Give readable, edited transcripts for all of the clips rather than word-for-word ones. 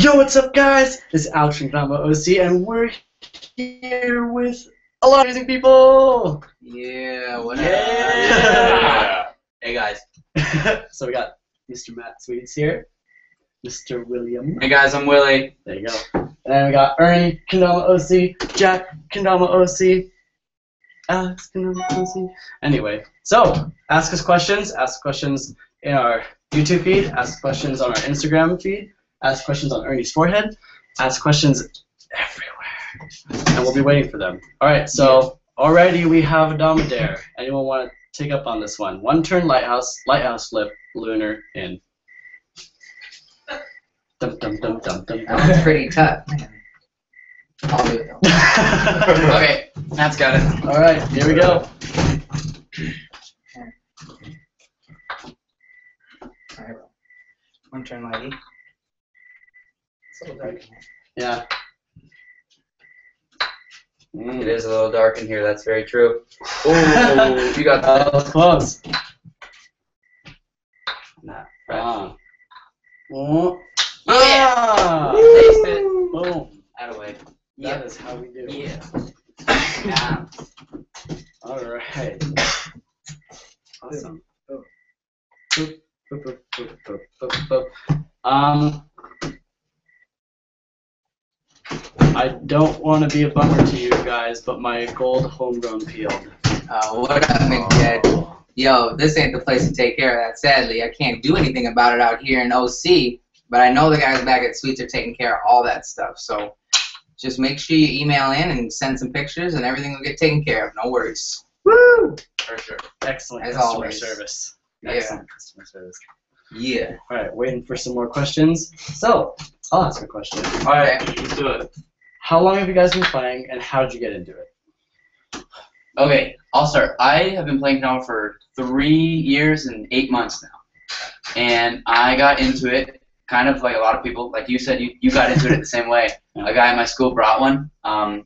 Yo, what's up, guys? This is Alex from KendamaOC, and we're here with a lot of amazing people. Yeah, what up? Yeah. Hey guys. So we got Mr. Matt Sweets here, Mr. William. Hey guys, I'm Willy. There you go. And then we got Ernie KendamaOC, Jack KendamaOC, Alex KendamaOC. Anyway, so ask us questions. Ask questions in our YouTube feed. Ask questions on our Instagram feed. Ask questions on Ernie's forehead. Ask questions everywhere. And we'll be waiting for them. Alright, so already we have a Domadare. Anyone want to take up on this one? One turn lighthouse, flip, lunar, in. Dum dum dum dum dum. That one's pretty tough. I'll do it though. Okay, Matt's got it. Alright, here we go. Alright, one turn lighty. It's a little dark in here. Yeah. It is a little dark in here, that's very true. Oh, you got that. That was close. Nah, Ah. Oh, yeah. Taste it. Boom. Out of way. That is how we do. Yeah. Yeah. Alright. Awesome. Oh. Boop, boop, boop, boop, boop, boop. I don't want to be a bummer to you guys, but my gold homegrown peeled. What up, McJed? Yo, this ain't the place to take care of that, sadly. I can't do anything about it out here in OC, but I know the guys back at Sweets are taking care of all that stuff, so just make sure you email in and send some pictures and everything will get taken care of, no worries. Woo! For sure. Excellent As customer always. service. Yeah. Excellent customer service. Yeah. Alright, waiting for some more questions. So, I'll ask a question. Alright, let's do it. How long have you guys been playing, and how did you get into it? Okay, I'll start. I have been playing Kendama for 3 years and 8 months now. And I got into it kind of like a lot of people. Like you said, you got into it the same way. A guy in my school brought one. I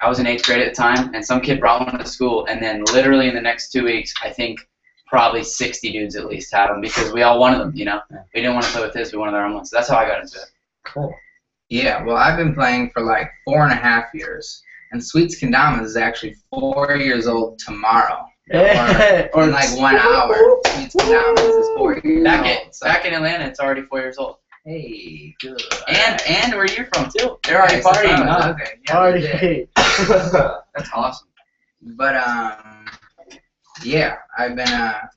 was in 8th grade at the time, and some kid brought one to school. And then literally in the next 2 weeks, I think probably 60 dudes at least had them because we all wanted them, you know? We didn't want to play with his, we wanted our own ones. So that's how I got into it. Cool. Yeah, well, I've been playing for like 4.5 years, and Sweets Kendamas is actually 4 years old tomorrow. Or in like 1 hour. Sweets Kendamas is 4 years old. Back in Atlanta, it's already 4 years old. Hey, good. And where you're from, too. They're already Nice, partying. Huh? Okay, yeah, Party. we did. That's awesome. But yeah, I've been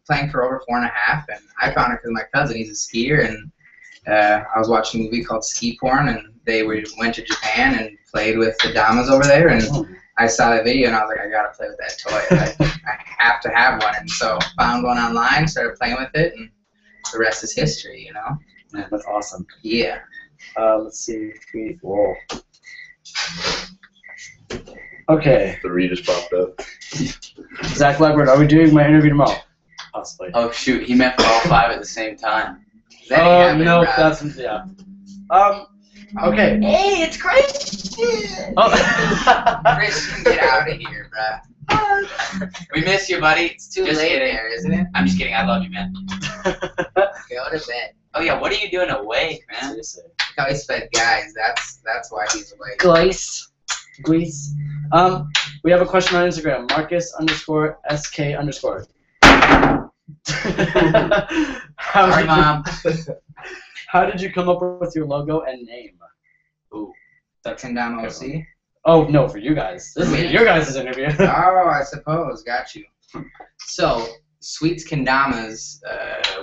playing for over 4.5, and I found it because my cousin, he's a skier, and I was watching a movie called Ski Porn, and they went to Japan and played with the damas over there, and I saw that video, and I was like, I gotta play with that toy. I have to have one, and so found one online, started playing with it, and the rest is history, you know? Man, that's awesome. Yeah. Let's see. Whoa. Okay. 3 just popped up. Zach Blackbird, are we doing my interview tomorrow? Possibly. Oh, shoot. He meant for all 5 at the same time. That ain't happening, no, bruh. that's, yeah. Okay. Hey, it's Christian! Oh. Christian, get out of here, bruh. We miss you, buddy. It's too Just late kidding. there, isn't it? I'm just kidding. I love you, man. Go to bed. Oh, yeah. What are you doing awake, man? Seriously. Look how he's fed guys. That's why he's awake. Greece. We have a question on Instagram. Marcus_SK_. Sorry, Mom. How did you come up with your logo and name? Ooh. That's KendamaOC. Oh, no, for you guys. This is your guys' interview. Oh, I suppose. Got you. So, Sweets Kendamas,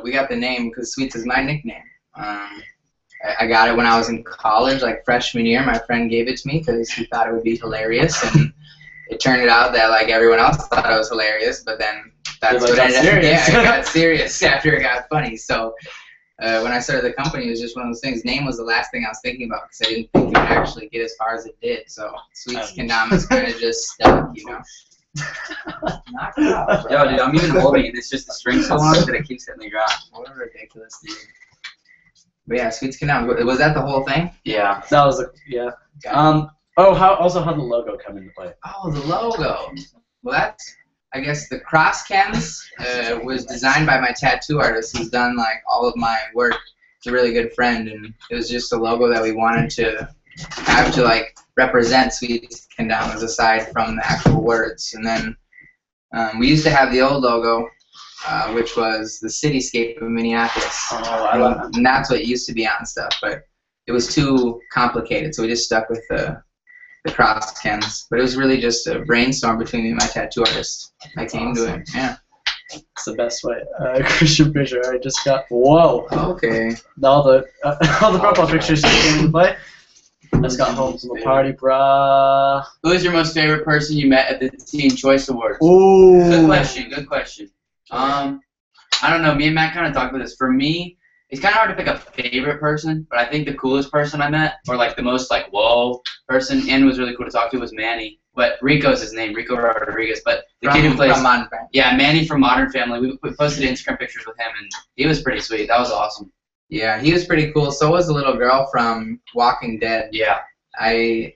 we got the name because Sweets is my nickname. I got it when I was in college, like freshman year. My friend gave it to me because he thought it would be hilarious, and it turned out that like everyone else thought it was hilarious, but then that's what ended up. Yeah, it got serious after it got funny. So when I started the company, it was just one of those things. Name was the last thing I was thinking about because I didn't think it would actually get as far as it did. So Sweets Kendamas kind of just stuck, you know. Knock it off, bro. Yo, dude, I'm even holding it. It's just the string so long that it keeps hitting the ground. What a ridiculous dude. But yeah, Sweets Kendamas. Was that the whole thing? Yeah. That was yeah. Also how the logo come into play. Oh, the logo. Well, that's, I guess, the Cross Kens was designed by my tattoo artist who's done like all of my work a really good friend, and it was just a logo that we wanted to have to like represent Sweets Kendamas aside from the actual words. And then we used to have the old logo, which was the cityscape of Minneapolis. Oh, I love that. And that's what used to be on stuff, but it was too complicated, so we just stuck with the cross Kens. But it was really just a brainstorm between me and my tattoo artist. I came to it. Yeah. It's the best way. Christian picture. I just got. Whoa. Okay. All the profile pictures just came into play. I just got home from a party, brah. Who is your most favorite person you met at the Teen Choice Awards? Ooh. Good question. Good question. I don't know. Me and Matt kind of talked about this. For me, it's kind of hard to pick a favorite person, but I think the coolest person I met, or like the most like whoa person, and was really cool to talk to, was Manny. But Rico's his name, Rico Rodriguez. But the kid who plays, from Modern Family. yeah, Manny from Modern Family. We posted Instagram pictures with him, and he was pretty sweet. That was awesome. Yeah, he was pretty cool. So was the little girl from Walking Dead. Yeah.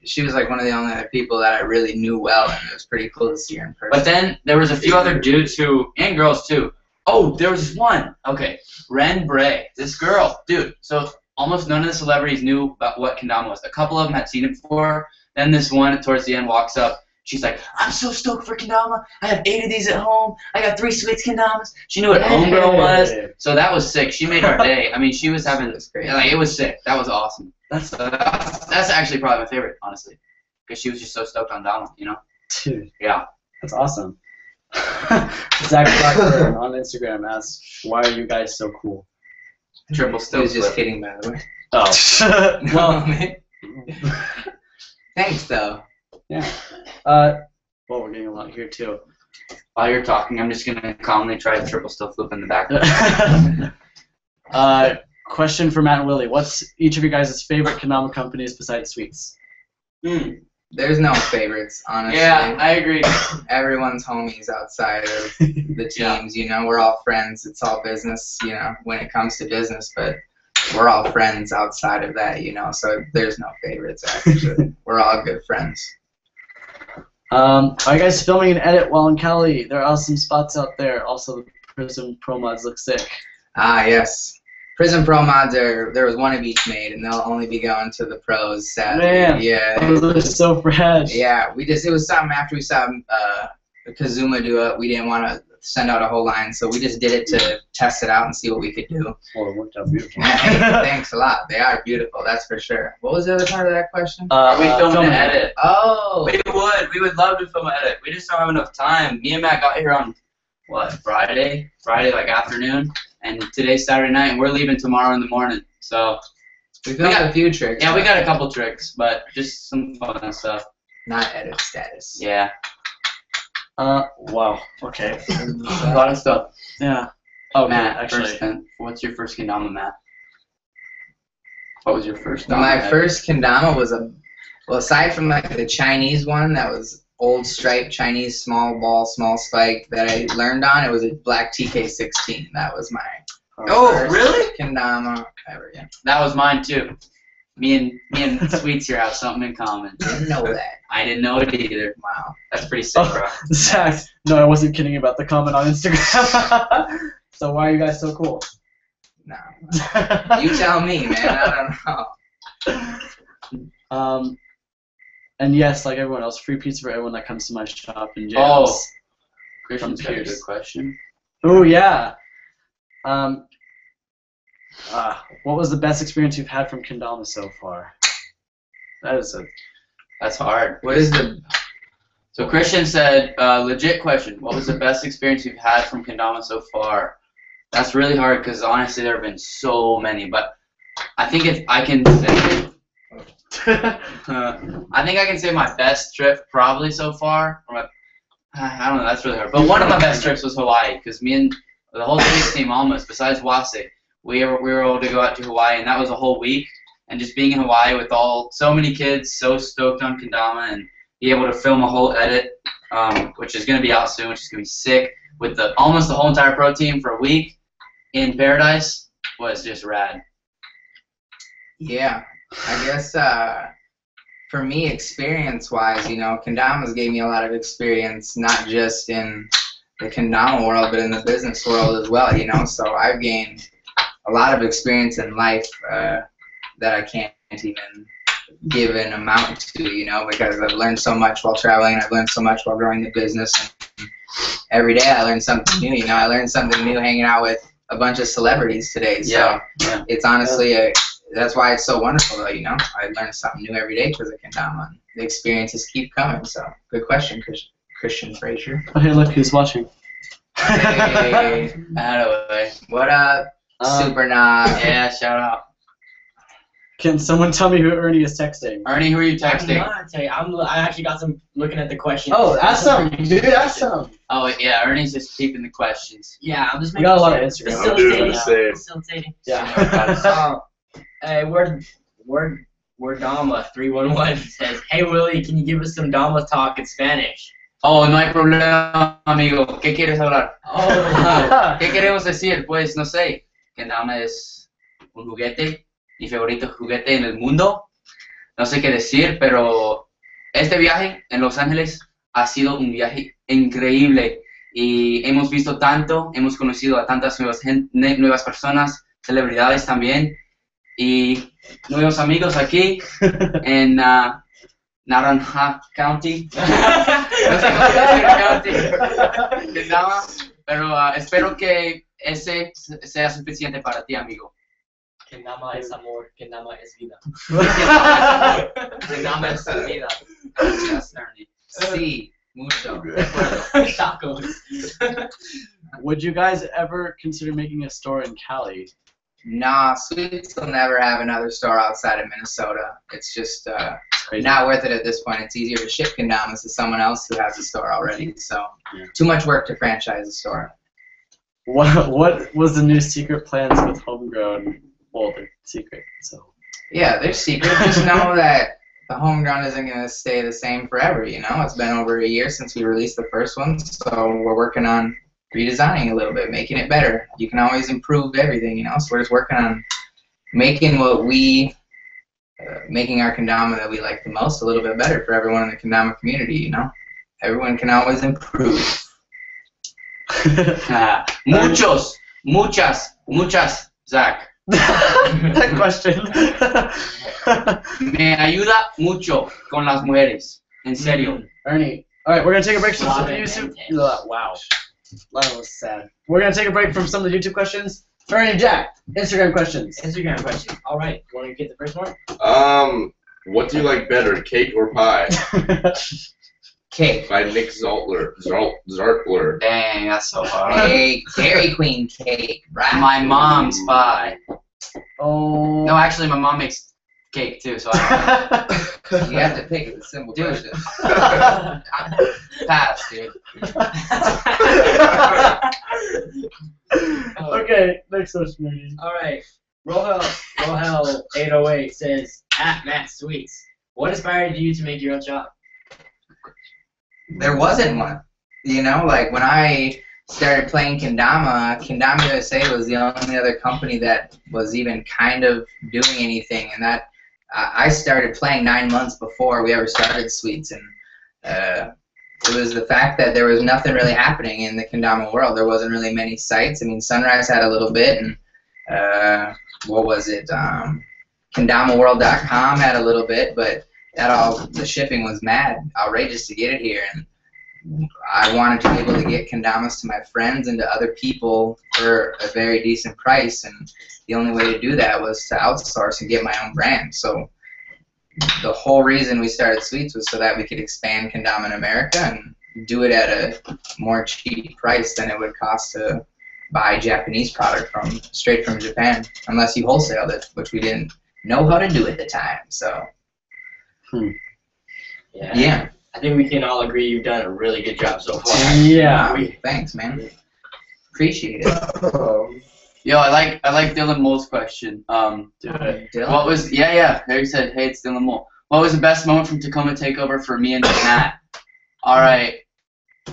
She was like one of the only other people that I really knew well, and it was pretty cool to see her in person. But then there was a few other dudes who, and girls too. Oh, there was one. Okay, Ren Bray. This girl, dude. So almost none of the celebrities knew about what kendama was. A couple of them had seen it before. Then this one, towards the end, walks up. She's like, I'm so stoked for kendama. I have 8 of these at home. I got 3 Sweets kendamas. She knew what homegirl was. So that was sick. She made our day. I mean, she was having this great. Like, it was sick. That was awesome. That's actually probably my favorite, honestly, because she was just so stoked on Dama, you know. Dude. Yeah. That's awesome. Zach Blackburn on Instagram asks, "Why are you guys so cool?" Triple He still. was just kidding, by the way. Oh. Well, thanks, though. Yeah. Well, we're getting a lot here too. While you're talking, I'm just gonna calmly try the triple still flip in the back. Question for Matt and Willy: what's each of you guys' favorite kendama companies besides Sweets? There's no favorites, honestly. Yeah, I agree. Everyone's homies outside of the teams, you know. We're all friends. It's all business, you know, when it comes to business, but we're all friends outside of that, you know, so there's no favorites, actually. We're all good friends. Are you guys filming an edit while in Cali? There are awesome spots out there. Also, the Prism Pro Mods look sick. Ah, yes. Prism Pro Mods there was one of each made, and they'll only be going to the pros, sadly. Man, yeah. those are so fresh. Yeah, it was something after we saw Kazuma do it, we didn't want to send out a whole line, so we just did it to test it out and see what we could do. Well, it worked out beautiful. Hey, thanks a lot. They are beautiful, that's for sure. What was the other part of that question? We filmed an edit. Oh! We would love to film an edit. We just don't have enough time. Me and Matt got here on, what, Friday like afternoon, and today's Saturday night, and we're leaving tomorrow in the morning, so. We got a few tricks. Yeah, we got a couple tricks, but just some fun stuff. Not edit status. Yeah. Wow. Okay. A lot of stuff. Yeah. Oh, Matt, actually. what's your first kendama, Matt? What was your first? My first kendama was well, aside from like the Chinese one, that was old striped Chinese small ball, small spike that I learned on. It was a black TK16. That was my first really? kendama ever. Yeah. That was mine too. Me and Sweets here have something in common. Didn't know that. I didn't know it either. Wow. That's pretty sick, bro. Zach, no, I wasn't kidding about the comment on Instagram. So why are you guys so cool? No. You tell me, man. I don't know. And yes, like everyone else, free pizza for everyone that comes to my shop in James. Oh, Christian's got a Pierce. good question. Oh yeah. What was the best experience you've had from kendama so far? That's hard. What is the... So Christian said, legit question. What was the best experience you've had from kendama so far? That's really hard because honestly there have been so many, but I think I can say my best trip probably so far. I don't know, that's really hard. But one of my best trips was Hawaii because me and the whole Sweets team almost, besides Wase, we were able to go out to Hawaii, and that was a whole week. And just being in Hawaii with so many kids, so stoked on kendama, and be able to film a whole edit, which is going to be out soon, which is going to be sick, with almost the whole entire pro team for a week in Paradise was just rad. Yeah, I guess for me, experience-wise, you know, kendamas gave me a lot of experience, not just in the kendama world, but in the business world as well, you know. So I've gained a lot of experience in life that I can't even give an amount to, you know, because I've learned so much while traveling. I've learned so much while growing the business. And every day I learn something new. You know, I learned something new hanging out with a bunch of celebrities today. So it's honestly that's why it's so wonderful, though. You know, I learn something new every day because of Kendama. The experiences keep coming. So good question, Christian Frazier. Oh, hey, look who's watching. Hey, what up, Super Nog? Yeah, shout out. Can someone tell me who Ernie is texting? Ernie, who are you texting? I actually got some looking at the questions. Oh, ask some, dude. Ask some. Oh, yeah, Ernie's just keeping the questions. Yeah, I'm just We making got a lot of sure. Instagram. I'm doing the same. Facilitating. Yeah. Hey, Dama 311 says, "Hey Willy, can you give us some Dama talk in Spanish?" Oh, no hay problema, amigo. ¿Qué quieres hablar? Oh. ¿Qué queremos decir? Pues, no sé. Kendama es un juguete, mi favorito juguete en el mundo. No sé qué decir, pero este viaje en Los Ángeles ha sido un viaje increíble. Y hemos visto tanto, hemos conocido a tantas nuevas personas, celebridades también. Y nuevos amigos aquí en Naranja County. No sé cómo decir County. Kendama, pero espero que ese sea suficiente para ti, amigo. Kendama es amor, Kendama es vida. Kendama es vida. Yes, Ernie. Sí, mucho. Tacos. Would you guys ever consider making a store in Cali? Nah, Sweets will never have another store outside of Minnesota. It's just Crazy. not worth it at this point. It's easier to ship Kendamas to someone else who has a store already. So too much work to franchise a store. What was the new secret plans with Homegrown? Well, they're secret, so. Yeah, they're secret. Just know that the Homegrown isn't going to stay the same forever, you know? It's been over a year since we released the first one, so we're working on redesigning a little bit, making it better. You can always improve everything, you know? So we're just working on making what making our kendama that we like the most a little bit better for everyone in the kendama community, you know? Everyone can always improve. Muchas, Zach. That question. Me ayuda mucho con las mujeres. En serio. Ernie. All right, we're gonna take a break from some of the Wow. YouTube. Wow, that was sad. We're gonna take a break from some of the YouTube questions. Ernie, Jack, Instagram questions. Instagram question. All right, you want to get the first one? What do you like better, cake or pie? Cake. By Nick Zartler. Dang, that's so hard. Cake. Dairy Queen cake. Right. My mom's pie. Oh. No, actually, my mom makes cake too, so I You have to pick it. It's a simple Dude. question. pass, dude. Okay, next question, Ernie. All right. Rohel 808 says, @Matt Sweets, what inspired you to make your own shop? There wasn't one. You know, like when I started playing Kendama USA was the only other company that was even kind of doing anything, and that I started playing 9 months before we ever started Sweets, and it was the fact that there was nothing really happening in the Kendama world. There wasn't really many sites. I mean, Sunrise had a little bit, and what was it? KendamaWorld.com had a little bit, but the shipping was outrageous to get it here, and I wanted to be able to get kendamas to my friends and to other people for a very decent price, and the only way to do that was to outsource and get my own brand. So the whole reason we started Sweets was so that we could expand kendama in America and do it at a more cheap price than it would cost to buy Japanese product straight from Japan, unless you wholesaled it, which we didn't know how to do at the time. So yeah. I think we can all agree you've done a really good job so far. Yeah. Thanks, man. Appreciate it. Yo, I like Dylan Mole's question. Dylan? What was Harry said, hey, it's Dylan Mole. What was the best moment from Tacoma Takeover for me and Matt? All right.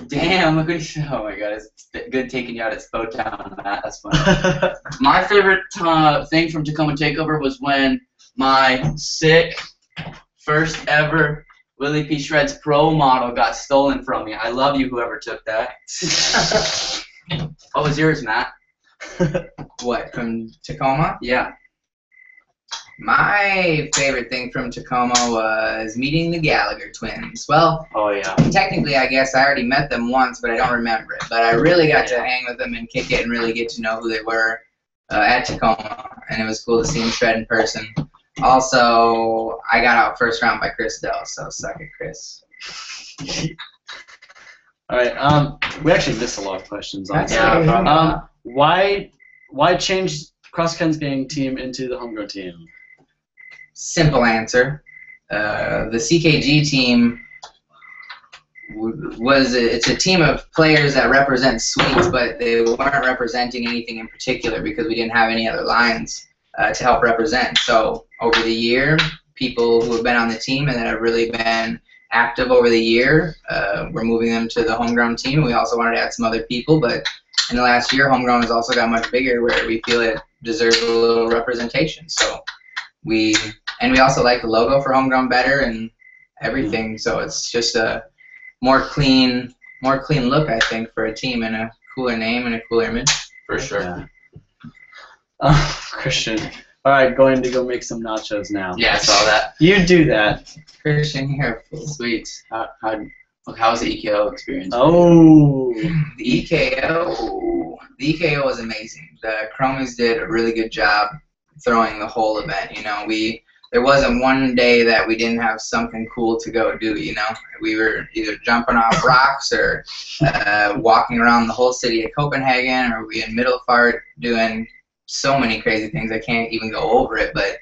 Damn, look what he said. Oh my god, it's good taking you out at Spo Town, Matt. That's funny. My favorite thing from Tacoma Takeover was when my sick first ever Willy P. Shred's Pro model got stolen from me. I love you, whoever took that. What was yours, Matt? What, from Tacoma? Yeah. My favorite thing from Tacoma was meeting the Gallagher twins. Well, Oh yeah. technically, I guess I already met them once, but I don't remember it. But I really got to hang with them and kick it and really get to know who they were at Tacoma, and it was cool to see them shred in person. Also, I got out first round by Chris Dell, so suck it, Chris. All right. We actually missed a lot of questions on That's that. okay. Why change cross country gang team into the homegrown team? Simple answer. The CKG team it's a team of players that represent Sweets, but they weren't representing anything in particular because we didn't have any other lines to help represent. So over the year, people who have been on the team and that have really been active over the year, we're moving them to the homegrown team. We also wanted to add some other people, but in the last year, homegrown has also got much bigger where we feel it deserves a little representation. So we also like the logo for homegrown better and everything. So it's just a more clean look, I think, for a team and a cooler name and a cooler image. For sure. Yeah. Christian. All right, going to go make some nachos now. Yeah, I saw that. You do that. Christian here. Sweet. How was the EKO experience? Oh. The EKO was amazing. The Chromies did a really good job throwing the whole event. You know, there wasn't one day that we didn't have something cool to go do. You know, we were either jumping off rocks or walking around the whole city of Copenhagen, or we in Middelfart doing so many crazy things. I can't even go over it, but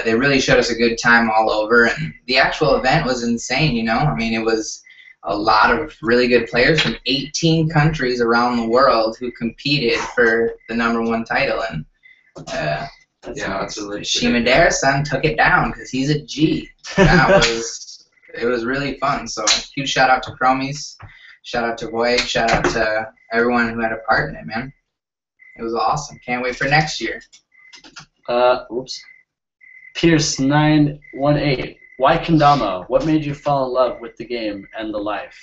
they really showed us a good time all over, and the actual event was insane. You know, I mean, it was a lot of really good players from 18 countries around the world who competed for the #1 title, and That's really Shimadera-san took it down because he's a G. It was really fun. So huge shout out to Chromies, shout out to Void, shout out to everyone who had a part in it, man. It was awesome. Can't wait for next year. Oops. Pierce918. Why Kendama? What made you fall in love with the game and the life?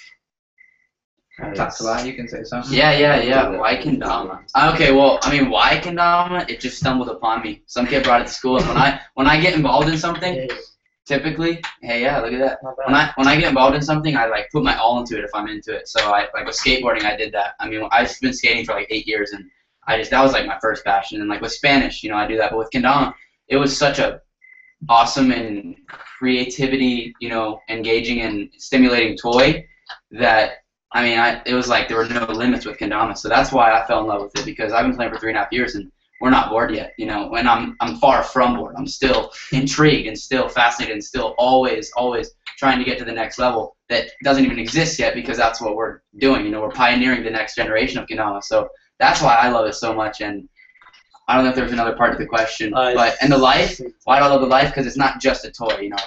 Talks a lot. You can say something. Yeah. Why Kendama? Okay, well, I mean, why Kendama? It just stumbled upon me. Some kid brought it to school, and when I get involved in something, typically, hey, yeah, look at that. When I get involved in something, I like put my all into it if I'm into it. So like with skateboarding, I did that. I mean, I've been skating for like 8 years, and that was like my first passion. And like with Spanish, you know, I do that. But with Kendama, it was such a awesome and creativity, you know, engaging and stimulating toy that. I mean, it was like there were no limits with Kendama, so that's why I fell in love with it, because I've been playing for 3.5 years and we're not bored yet, you know. And I'm far from bored. I'm still intrigued and still fascinated and still always trying to get to the next level that doesn't even exist yet, because that's what we're doing. You know, we're pioneering the next generation of Kendama, so that's why I love it so much. And I don't know if there's another part of the question, and the life. Why do I love the life? Because it's not just a toy. You know,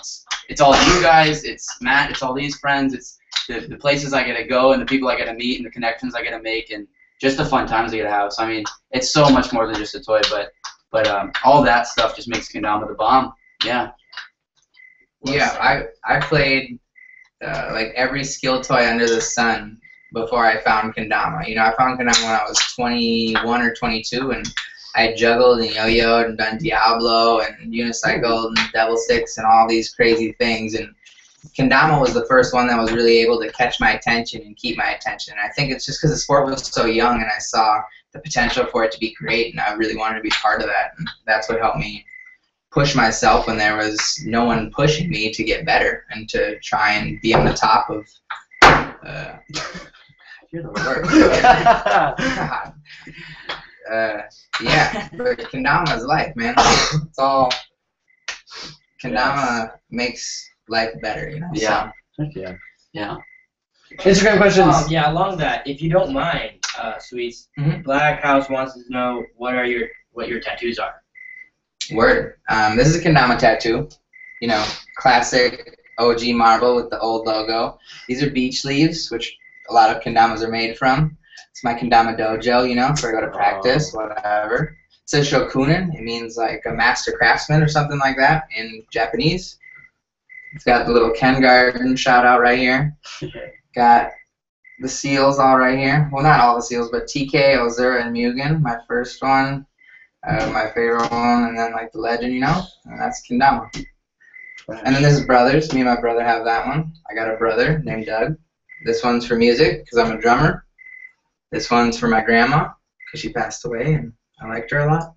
it's all you guys. It's Matt. It's all these friends. It's the places I get to go and the people I get to meet and the connections I get to make and just the fun times I get to have. So I mean, it's so much more than just a toy, but all that stuff just makes Kendama the bomb. Yeah. Yeah, I played like every skill toy under the sun before I found Kendama. You know, I found Kendama when I was 21 or 22, and I juggled and yo-yoed and done Diablo and unicycled and devil sticks and all these crazy things. And Kendama was the first one that was really able to catch my attention and keep my attention. And I think it's just because the sport was so young and I saw the potential for it to be great, and I really wanted to be part of that. And that's what helped me push myself when there was no one pushing me to get better and to try and be on the top of you're the worst. Yeah, but Kendama is life, man. It's all Kendama makes life better, you know. Yeah. So. Yeah. Instagram questions. Yeah, along that, if you don't mind, Sweets, Black House wants to know what your tattoos are. Word. This is a Kendama tattoo. You know, classic OG marble with the old logo. These are beach leaves, which a lot of Kendamas are made from. It's my Kendama dojo, you know, where I go to practice, whatever. It says Shokunin. It means like a master craftsman or something like that in Japanese. It's got the little Ken Garden shout out right here. Got the seals all right here. Well, not all the seals, but TK, Ozura, and Mugen. My first one, my favorite one, and then like the legend, you know. And that's Kendama. And then this is brothers. Me and my brother have that one. I got a brother named Doug. This one's for music because I'm a drummer. This one's for my grandma because she passed away and I liked her a lot.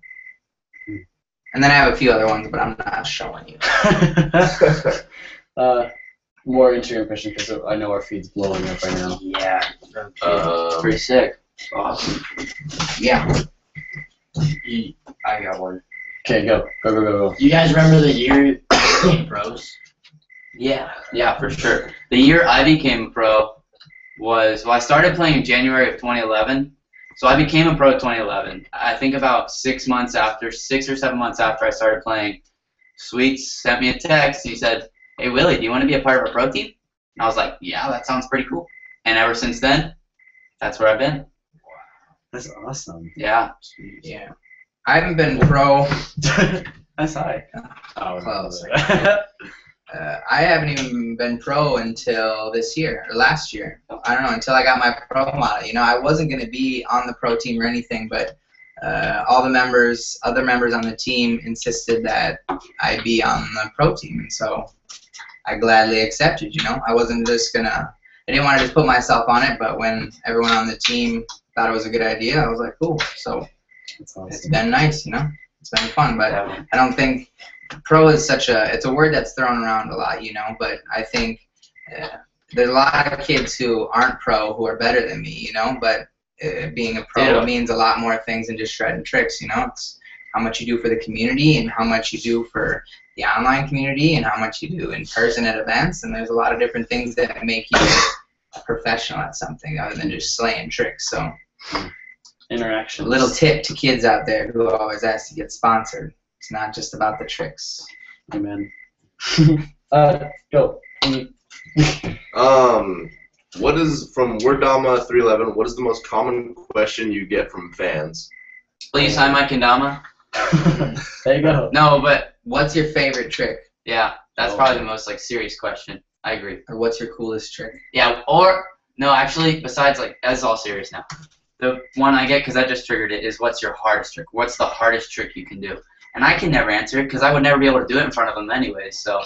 And then I have a few other ones, but I'm not showing you. More Instagram question because I know our feed's blowing up right now. Yeah. Pretty sick. Awesome. Yeah. I got one. Okay, go. You guys remember the year you became pros? Yeah, for sure. The year I became a pro was, well, I started playing in January of 2011. So I became a pro 2011. I think about 6 or 7 months after I started playing, Sweets sent me a text. He said, "Hey Willie, do you want to be a part of a pro team?" And I was like, "Yeah, that sounds pretty cool." And ever since then, that's where I've been. That's awesome. Yeah. Yeah. I haven't been pro. That's high. Oh, Close. I haven't even been pro until this year, or last year. I don't know, until I got my pro model. You know, I wasn't going to be on the pro team or anything, but all the other members on the team insisted that I be on the pro team, and so I gladly accepted, you know. I wasn't just going to, I didn't want to just put myself on it, but when everyone on the team thought it was a good idea, I was like, cool. So it's been nice, you know. It's been fun, but I don't think pro is it's a word that's thrown around a lot, you know, but I think there's a lot of kids who aren't pro who are better than me, you know, but being a pro means a lot more things than just shredding tricks, you know. It's how much you do for the community and how much you do for the online community and how much you do in person at events, and there's a lot of different things that make you a professional at something other than just slaying tricks. So interaction. A little tip to kids out there who always ask to get sponsored. It's not just about the tricks. Amen. Go. What is, from Wordama311, what is the most common question you get from fans? Please sign my Kendama. There you go. No, but What's your favorite trick? yeah, that's probably the most like serious question. I agree. Or what's your coolest trick? Yeah, or no, actually, besides like that's all serious now. The one I get, because I just triggered it, is what's your hardest trick? What's the hardest trick you can do? And I can never answer it because I would never be able to do it in front of them anyway. So,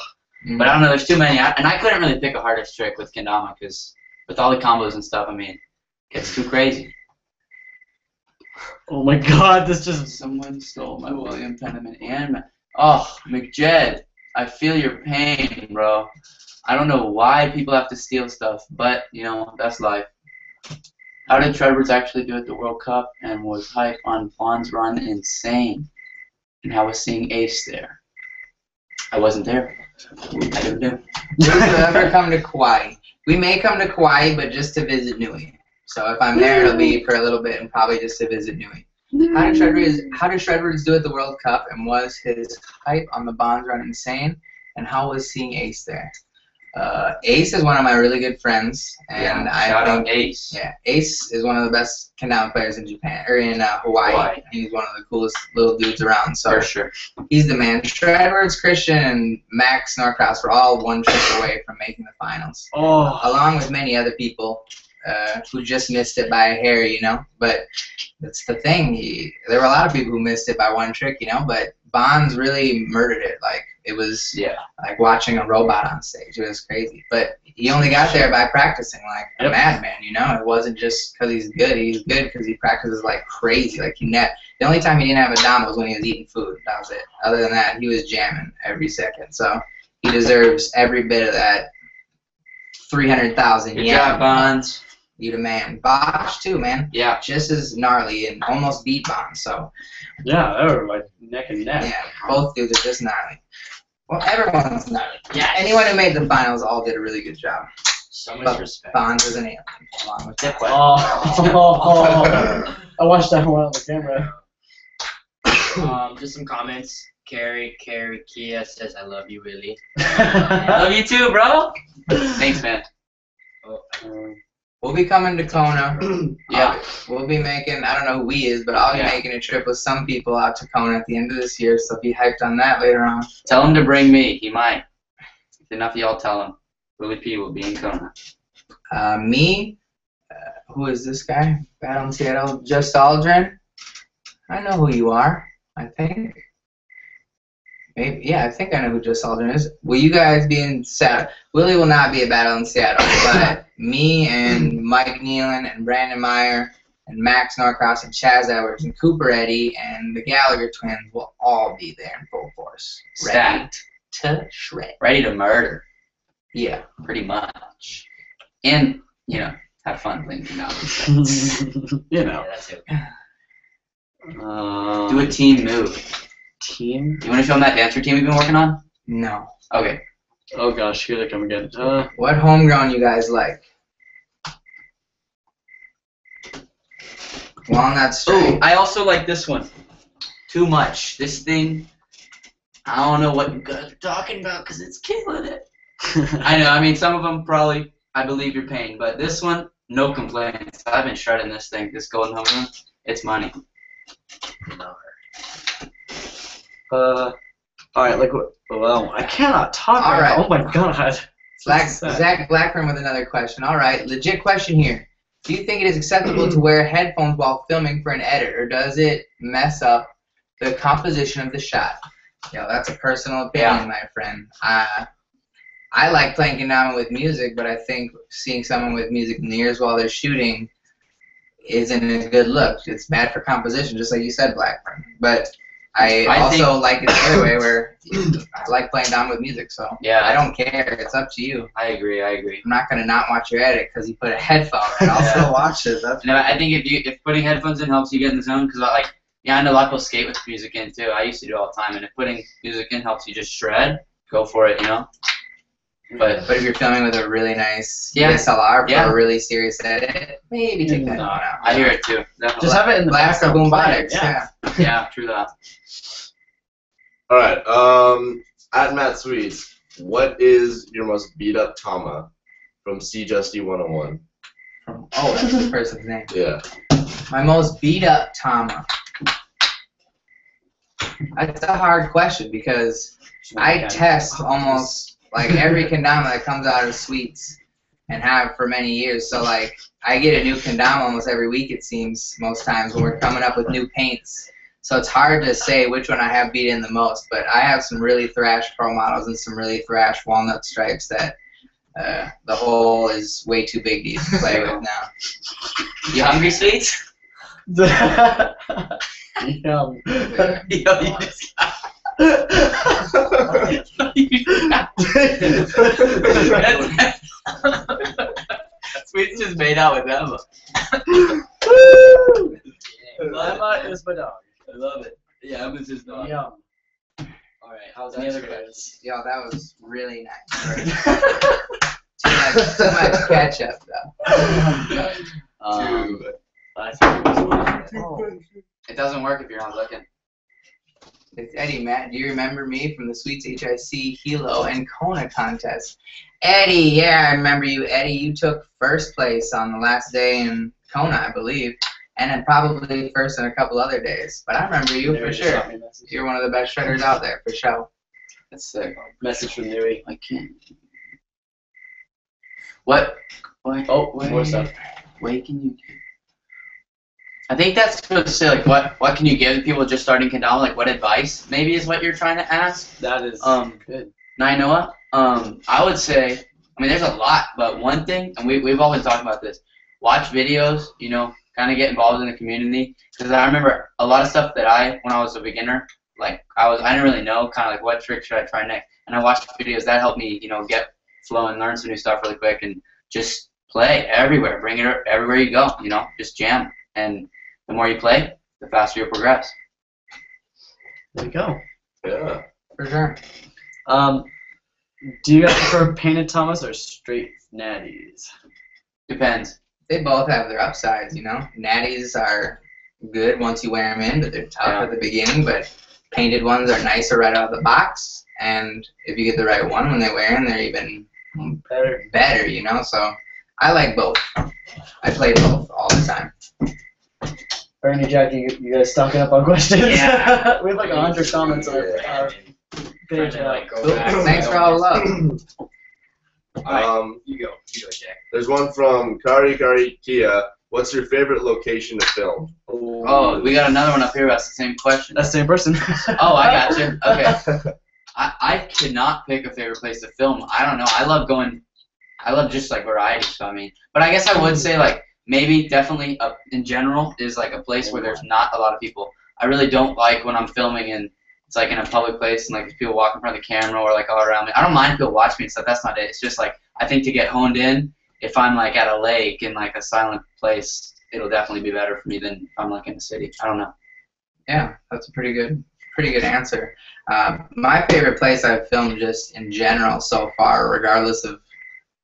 but I don't know. There's too many, and I couldn't really pick a hardest trick with Kendama because with all the combos and stuff, I mean, it's too crazy. Oh my God! This just. Someone stole my William Penniman and oh, McJed, I feel your pain, bro. I don't know why people have to steal stuff, but you know that's life. How did Treadwoods actually do at the World Cup, and was hype on Vaughn's run insane? And how was seeing Ace there? I wasn't there. I don't know. If you ever come to Kauai, we may come to Kauai, but just to visit Nui. So if I'm there, it'll be for a little bit and probably just to visit Nui. How did Treadwoods do at the World Cup, and was his hype on the Bonds run insane? And how was seeing Ace there? Ace is one of my really good friends, and shout out Ace. Yeah, Ace is one of the best kendama players in Japan or in Hawaii. He's one of the coolest little dudes around. So For sure. he's the man. Treadwoods, Christian, and Max Norcross were all one trick away from making the finals, along with many other people who just missed it by a hair, you know. But that's the thing. There were a lot of people who missed it by one trick, you know. But Bonds really murdered it. Like it was like watching a robot on stage. It was crazy. But he only got there by practicing like a madman, you know. It wasn't just because he's good. He's good because he practices like crazy. Like the only time he didn't have a dom was when he was eating food. That was it. Other than that, he was jamming every second. So he deserves every bit of that 300,000 yen. Good job, Bonds. You the man. Bosch too, man. Yeah. Just as gnarly and almost beat Bonds. So Yeah, they were like neck and neck. yeah, both dudes are just gnarly. Well, everyone's gnarly. Yeah, anyone who made the finals all did a really good job. So much But respect. Bonds is an alien, along with that. I watched that one on the camera. Just some comments. Carrie Kia says, "I love you, Willy." Love you too, bro. Thanks, man. We'll be coming to Kona. Yeah. We'll be making, I don't know who we is, but I'll be making a trip with some people out to Kona at the end of this year, so be hyped on that later on. Tell him to bring me. He might. If enough of y'all tell him. Willy P will be in Kona. Me, who is this guy? Battle in Seattle. Just Aldrin. I know who you are. I think. Maybe, yeah, I think I know who Just Aldrin is. Will you guys be in Seattle? Willie will not be at Battle in Seattle, but me and Mike Nealon and Brandon Meyer and Max Norcross and Chaz Edwards and Cooper Eddy and the Gallagher twins will all be there in full force. Ready Stacked. to shred. Ready to murder, Yeah. pretty much. And, you know, have fun playing Kendama. You Yeah, know. that's it. Do a team move. Team? You want to show them that dance routine we've been working on? No. Okay. Oh gosh, here they come again. What homegrown you guys like? Walnut Oh, straight. I also like this one. Too much. This thing, I don't know what you guys are talking about because it's killing it. I know, I mean, some of them probably, I believe your pain, but this one, no complaints. I've been shredding this thing, this golden home run. It's money. Alright, like what? Well, I cannot talk All right right. now. Oh my god. Zach Blackburn with another question. All right, legit question here. Do you think it is acceptable to wear headphones while filming for an edit, or does it mess up the composition of the shot? Yo, that's a personal opinion, my friend. I like playing kendama with music, but I think seeing someone with music in the ears while they're shooting isn't a good look. It's bad for composition, just like you said, Blackburn. But I also like it the other way, where I like playing down with music, so Yeah. I don't care. It's up to you. I agree. I'm not gonna not watch your edit because you put a headphone in. I'll still watch it. That's No, I think if putting headphones in helps you get in the zone, because I know a lot of people skate with music in too. I used to do it all the time, and if putting music in helps you just shred, go for it, you know. But if you're filming with a really nice Yeah. DSLR for Yeah. a really serious edit, maybe take that one out. I hear it too. Definitely. Just have it in the Blast or background. Boombatics, Yeah. yeah. Yeah, true that. Alright, at Matt Sweets, what is your most beat up Tama from C-Justy 101? Oh, that's the person's name. Yeah. My most beat up Tama. That's a hard question because I test almost like every kendama that comes out of Sweets and have for many years. So like I get a new kendama almost every week, it seems, most times when we're coming up with new paints. So it's hard to say which one I have beat in the most, but I have some really thrash pro models and some really thrash walnut stripes that the hole is way too big to even play with now. You hungry, Sweets? Yum. Yo, you just Sweets just made out with Emma. Emma is my dog. I love it. Yeah, Emma's just not. Yum. Alright, how's Any that? other questions? Yo, that was really nice. Too much ketchup, though. I think it was one. It doesn't work if you're not looking. It's Eddie, Matt. Do you remember me from the Sweets HIC Hilo and Kona contest? Eddie, yeah, I remember you. Eddie, you took first place on the last day in Kona, I believe, and then probably first in a couple other days. But I remember you for sure. You're one of the best shredders out there, for sure. That's sick. Message from Nui. I can't. What? Oh, more stuff. What can you give? I think that's supposed to say, like, what can you give people just starting kendama? Like, what advice maybe is what you're trying to ask? That is good. Nainoa, I would say, I mean, there's a lot, but one thing, and we've always talked about this, watch videos, you know, kind of get involved in the community, because I remember a lot of stuff that when I was a beginner, like, I didn't really know, kind of like, what trick should I try next, and I watched videos that helped me, you know, get flow and learn some new stuff really quick, and just play everywhere, bring it everywhere you go, you know, just jam, and the more you play, the faster you'll progress. There you go. Yeah. For sure. Do you guys prefer painted Tamas or straight natties? Depends. They both have their upsides, you know. Natties are good once you wear them in, but they're tough at the beginning. But painted ones are nicer right out of the box, and if you get the right one when they wear them, they're even better, you know. So I like both. I play both all the time. Ernie, Jackie, you guys stocking up on questions? Yeah. We have like 100 comments on our page. Trying to, like, go back. Thanks for all the love. Alright, you go, Jack. There's one from Kari Kari Kia. What's your favorite location to film? Oh, we got another one up here. That's the same question. That's the same person. Oh, I got you. Okay. I could not pick a favorite place to film. I don't know. I love just like variety. So I mean, but I guess I would say like maybe definitely in general is like a place where there's not a lot of people. I really don't like when I'm filming and it's like in a public place and like there's people walking in front of the camera or like all around me. I don't mind if people watch me and stuff. That's not it. It's just like I think to get honed in, if I'm like at a lake in like a silent place, it'll definitely be better for me than if I'm like in a city. I don't know. Yeah, that's a pretty good answer. My favorite place I've filmed just in general so far, regardless of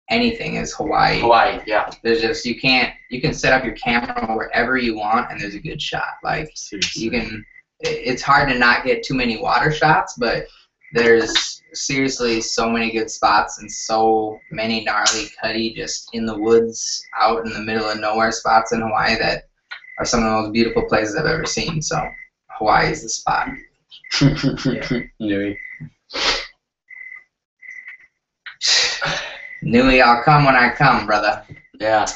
anything, is Hawaii. Hawaii, yeah. There's just you can set up your camera wherever you want and there's a good shot. Like you can, it's hard to not get too many water shots, but there's seriously so many good spots and so many gnarly cutty just in the woods out in the middle of nowhere spots in Hawaii that are some of the most beautiful places I've ever seen. So Hawaii is the spot. Nui. Nui, I'll come when I come, brother. Yeah.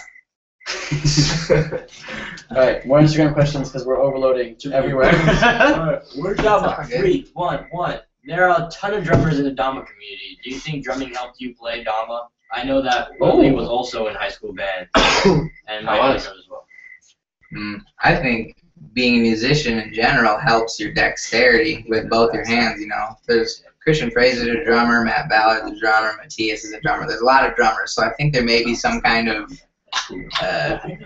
Alright, more Instagram questions because we're overloading everywhere. Alright, we're Dama. Okay. 3, 1, 1. There are a ton of drummers in the Dama community. Do you think drumming helped you play Dama? I know that Willy was also in high school band, and my I was. as well. I think being a musician in general helps your dexterity with both your hands, you know. There's Christian Fraser's a drummer, Matt Ballard's a drummer, Matthias is a drummer. There's a lot of drummers, so I think there may be some kind of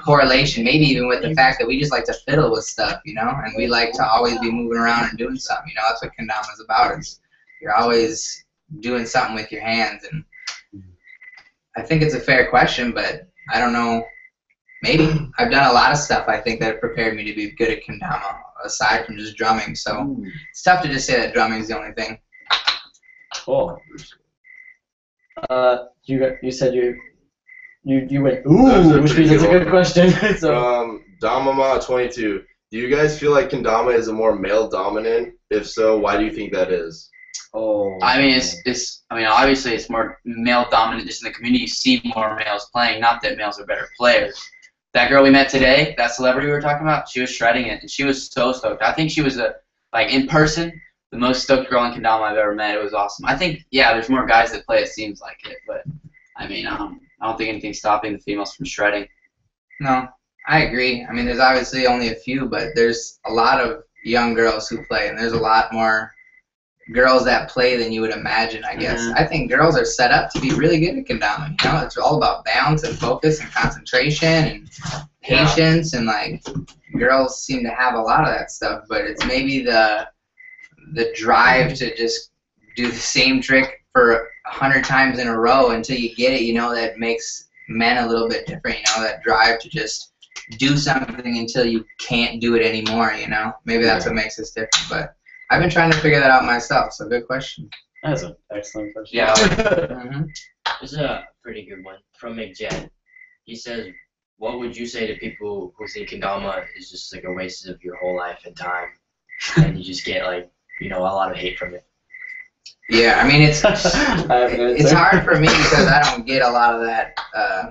correlation, maybe even with the fact that we just like to fiddle with stuff, you know, and we like to always be moving around and doing something, you know. That's what kendama is about, is you're always doing something with your hands. And I think it's a fair question, but I don't know. Maybe. I've done a lot of stuff I think that have prepared me to be good at kendama aside from just drumming, so it's tough to just say that drumming is the only thing. Cool. You said you went ooh, which means it's a good question. So Damama22. Do you guys feel like kendama is a more male dominant? If so, why do you think that is? I mean, obviously it's more male dominant. Just in the community, you see more males playing. Not that males are better players. That girl we met today, that celebrity we were talking about, she was shredding it, and she was so stoked. I think she was in person, the most stoked girl in kendama I've ever met. It was awesome. I think, yeah, there's more guys that play. It seems like it, but I mean, I don't think anything's stopping the females from shredding. No, I agree. I mean, there's obviously only a few, but there's a lot of young girls who play, and there's a lot more girls that play than you would imagine, I guess. I think girls are set up to be really good at kendama. You know, it's all about balance and focus and concentration and patience, and like girls seem to have a lot of that stuff, but it's maybe the drive to just do the same trick for 100 times in a row until you get it, you know, that makes men a little bit different, you know, that drive to just do something until you can't do it anymore, you know. Maybe that's what makes us different, but I've been trying to figure that out myself, so good question. That's an excellent question. Yeah. This is a pretty good one from McJed. He says, what would you say to people who think kendama is just like a waste of your whole life and time, and you just get like, you know, a lot of hate from it? Yeah, I mean, it's hard for me because I don't get a lot of that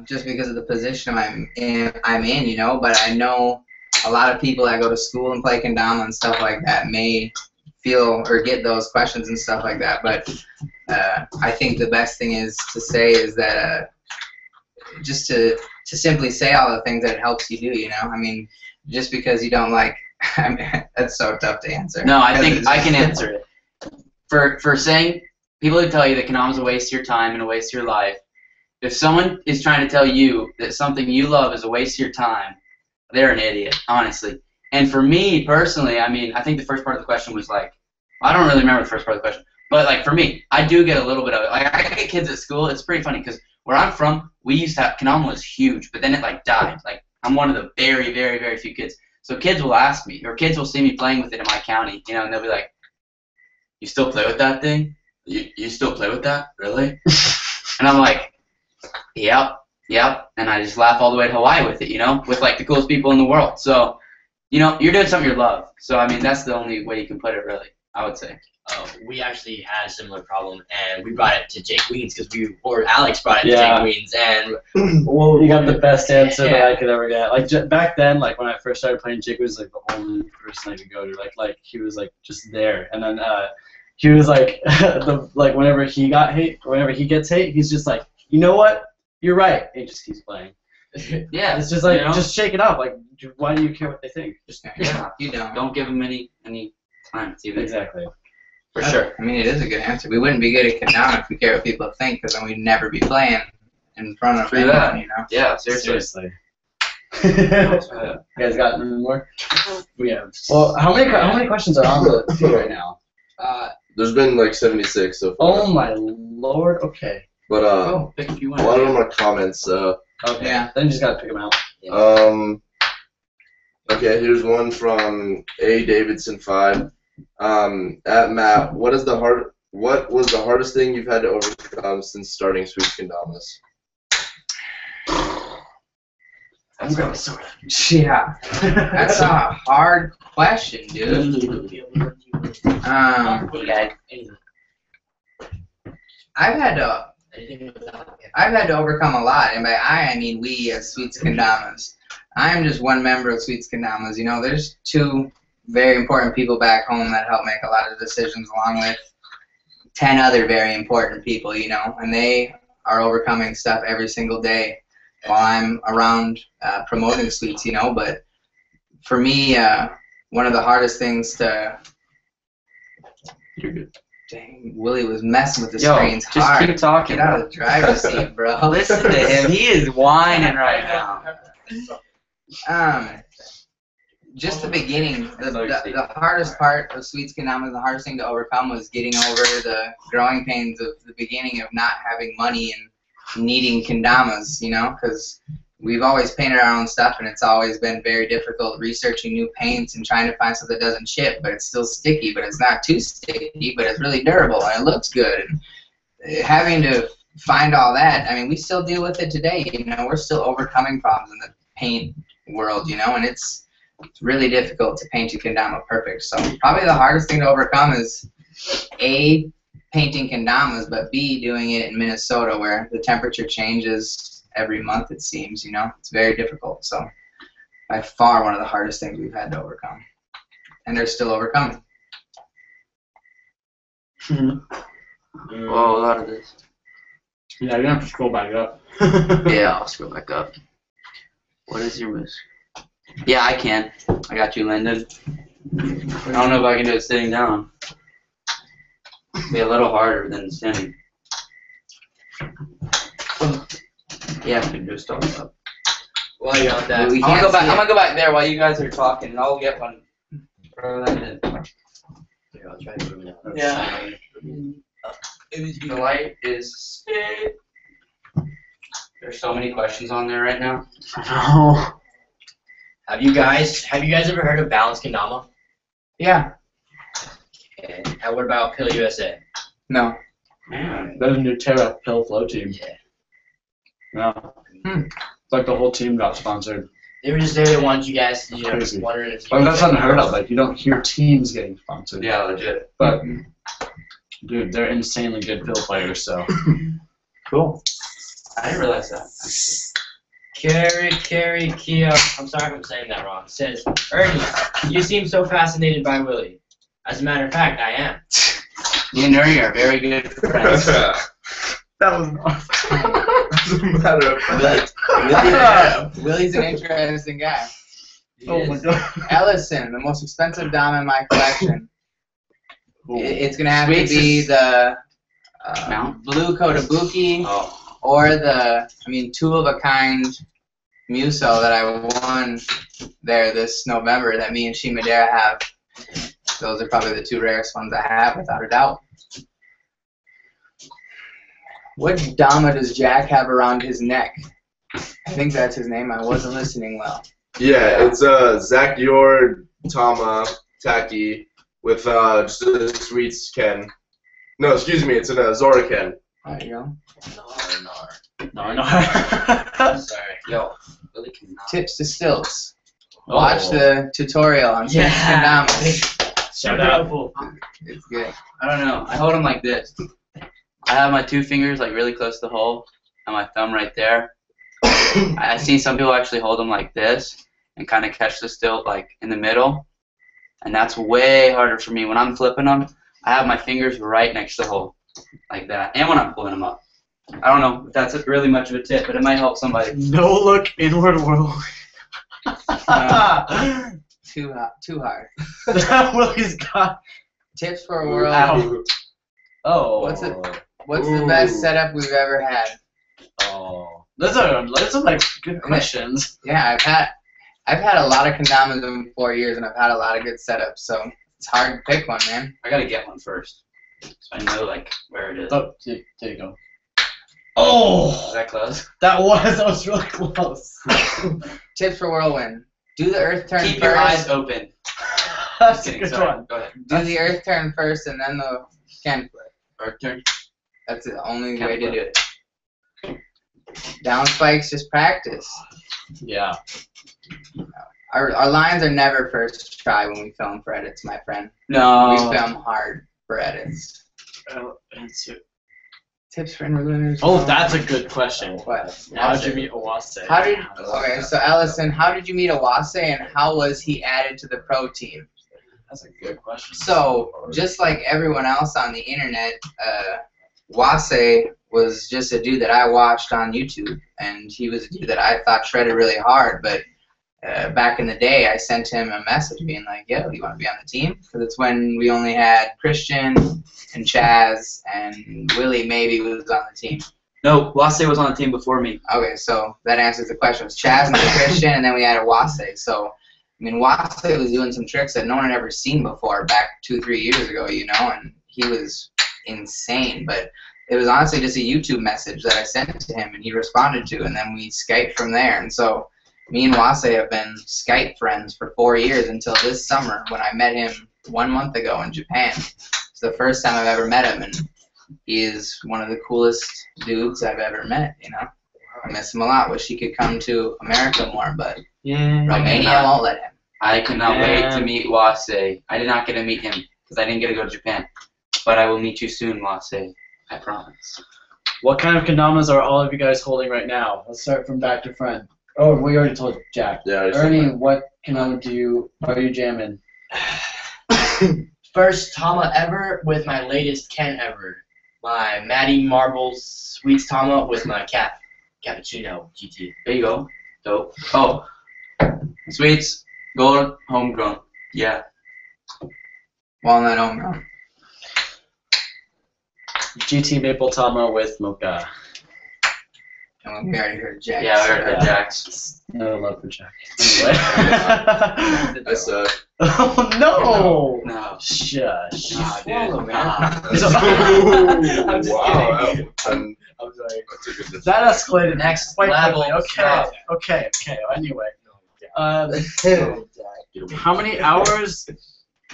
just because of the position I'm in, you know, but I know a lot of people that go to school and play kendama and stuff like that may feel or get those questions and stuff like that, but I think the best thing is to say is that just to simply say all the things that it helps you do, you know. I mean, just because you don't like, I mean, that's so tough to answer. No, I think I can answer it. For saying, people who tell you that kendama is a waste of your time and a waste of your life, if someone is trying to tell you that something you love is a waste of your time, they're an idiot, honestly. And for me, personally, I mean, I think the first part of the question was like, I don't really remember the first part of the question, but like for me, I do get a little bit of it. Like I get kids at school, it's pretty funny because where I'm from, we used to have, kendama was huge, but then it like died. Like I'm one of the very, very, very few kids. So kids will ask me, or kids will see me playing with it in my county, you know, and they'll be like, you still play with that thing? You still play with that? Really? And I'm like, yep. And I just laugh all the way to Hawaii with it, you know, with like the coolest people in the world. So, you know, you're doing something you love. So, I mean, that's the only way you can put it, really. I would say. We actually had a similar problem, and we brought it to Jake Weens or Alex brought it Yeah. to Jake Weens, and You got the best answer that Yeah. I could ever get. Like back then, like when I first started playing, Jake was like the only person I could go to. Like he was like just there, and then he was like whenever he gets hate, he's just like, you know what, you're right. And he just keeps playing. Yeah. It's just like you know? just shake it up. Like why do you care what they think? Just Yeah. You don't. Don't give them any time either. exactly. For sure. I mean, it is a good answer. We wouldn't be good at Kendama if we care what people think, because then we'd never be playing in front of True anyone, that. you know? Yeah, seriously. You guys got any more? We have. Well, how many questions are on the field right now? There's been like 76 so far. Oh my lord. Okay. But Pick a few a lot of them are comments. Okay. Yeah. Then you just gotta pick them out. Okay, here's one from A Davidson 5. At Matt, what was the hardest thing you've had to overcome since starting Sweets Kendamas? That's really sort of. Yeah. That's a hard question, dude. I've had to overcome a lot, and by I mean we as Sweets Kendamas. I am just one member of Sweets Kendamas. You know, there's 2 very important people back home that help make a lot of decisions, along with 10 other very important people, you know, and they are overcoming stuff every single day while I'm around promoting Sweets, you know. But for me, one of the hardest things to... You're good. Dang, Willy was messing with the Yo, screens just hard. keep talking. Get out of the driver's seat, bro. Listen to him. He is whining right now. Just the beginning, the hardest part of Sweets Kendama, the hardest thing to overcome was getting over the growing pains of the beginning of not having money and needing kendamas, you know, because we've always painted our own stuff, and it's always been very difficult researching new paints and trying to find stuff that doesn't chip, but it's still sticky, but it's not too sticky, but it's really durable and it looks good. And having to find all that, I mean, we still deal with it today, you know, we're still overcoming problems in the paint world, you know, and it's really difficult to paint a kendama perfect. So probably the hardest thing to overcome is A, painting kendamas, but B, doing it in Minnesota where the temperature changes every month, it seems, you know. It's very difficult. So by far one of the hardest things we've had to overcome. And they're still overcoming. Whoa, a lot of this. Yeah, you're gonna have to scroll back up. Yeah, I'll scroll back up. What is your moves? Yeah, I can. I got you, Lyndon. I don't know if I can do it sitting down. Be a little harder than standing. Yeah, I can just stand up. Well, you got that. We I'm can't gonna go back there while you guys are talking, and I'll get one. Throw that in. Here, I'll try to move it out. Yeah. The light is. There's so many questions on there right now. No. Have you guys ever heard of Balance Kendama? Yeah. Okay. And what about Pill USA? No. Man. There's a new Terra Pill Flow team. Yeah. No. It's like the whole team got sponsored. They were just there. They wanted you guys to, Crazy. wondering if you Like, that's unheard of. Like, you don't hear teams getting sponsored. Yeah, legit. But, dude, they're insanely good pill players, so. Cool. I didn't realize that. Carrie Kia, I'm sorry if I'm saying that wrong, says, Ernie, you seem so fascinated by Willy. As a matter of fact, I am. Me and Ernie are very good friends. That was awesome. As a matter of fact. Willy's an interesting guy. Oh my god. Ellison, the most expensive dom in my collection. It's going to have Sweets to be is- the Mount? blue Kotobuki Oh. or the, two-of-a-kind Muso that I won there this November that me and Shimadera have. Those are probably the 2 rarest ones I have, without a doubt. What Dama does Jack have around his neck? I think that's his name. I wasn't listening well. Yeah, it's Zach Dior, Tama, Taki, with just a Sweets Ken. No, excuse me, it's a Zora Ken. There you go. No. Sorry. Yo, Willy cannot. Tips to stills. Watch the tutorial on Sweets Yeah. Kendama. Shout out. It's good. I don't know. I hold them like this. I have my 2 fingers like really close to the hole, and my thumb right there. I see some people actually hold them like this and kind of catch the stilt like in the middle, and that's way harder for me. When I'm flipping them, I have my fingers right next to the hole, like that, and when I'm pulling them up. I don't know if that's really much of a tip, but it might help somebody. No look, inward whirl. Too hard. Willy's got. Tips for a whirl. Ow. Oh. What's the best setup we've ever had? Oh. Those are like good questions. Yeah, I've had a lot of kendamas in 4 years, and I've had a lot of good setups, so it's hard to pick one, man. I gotta get one first, so I know like where it is. Oh, there you go. Oh, Is that close? that was really close. Tips for whirlwind. Do the earth turn Keep first. your eyes open. That's Just a kidding, good sorry. one. Go ahead. Do the earth turn first, and then the can flip. Earth turn. That's the only Can way to flip. do it. Down spikes, just practice. Yeah. Our lines are never first try when we film for edits, my friend. No. We film hard for edits. Tips for interludes. Oh, that's a good question. What? How did you meet Owase? Okay, so Ellison, how did you meet Owase, and how was he added to the pro team? That's a good question. So, just like everyone else on the internet, Owase was just a dude that I watched on YouTube, and he was a dude that I thought shredded really hard, but back in the day, I sent him a message being like, yo, you want to be on the team? Because it's when we only had Christian and Chaz, and Willy maybe was on the team. No, Wase was on the team before me. Okay, so that answers the question. It was Chaz and then Christian, and then we had Owase. So, I mean, Owase was doing some tricks that no one had ever seen before back 2-3 years ago, you know, and he was insane. But it was honestly just a YouTube message that I sent to him, and he responded to, and then we Skyped from there. And so me and Owase have been Skype friends for 4 years until this summer when I met him 1 month ago in Japan. It's the first time I've ever met him, and he is one of the coolest dudes I've ever met, you know. I miss him a lot. Wish he could come to America more, but Yeah. Romania won't let him. I cannot wait to meet Wase. I did not get to meet him because I didn't get to go to Japan. But I will meet you soon, Wase. I promise. What kind of kendamas are all of you guys holding right now? Let's start from back to front. Oh, we already told Jack. Yeah, I just Ernie, said what kendama are you jamming? First Tama ever with my latest Ken ever. My Matty Marbles Sweets Tama with my Cappuccino GT. There you go. Dope. Oh, sweets, gold, homegrown. Yeah. Walnut homegrown. GT Maple Tama with Mocha. And we already heard Jack. Yeah, I heard Yeah. that, Jax. No love for Jack. Anyway. I suck. Oh no! No. Shush. Nah, dude. swallow, man. Nah. I'm just Wow. kidding. I'm, I'm sorry. that's a good decision. That escalated Next quite level quickly. Okay. stuff. Okay. Anyway. How many hours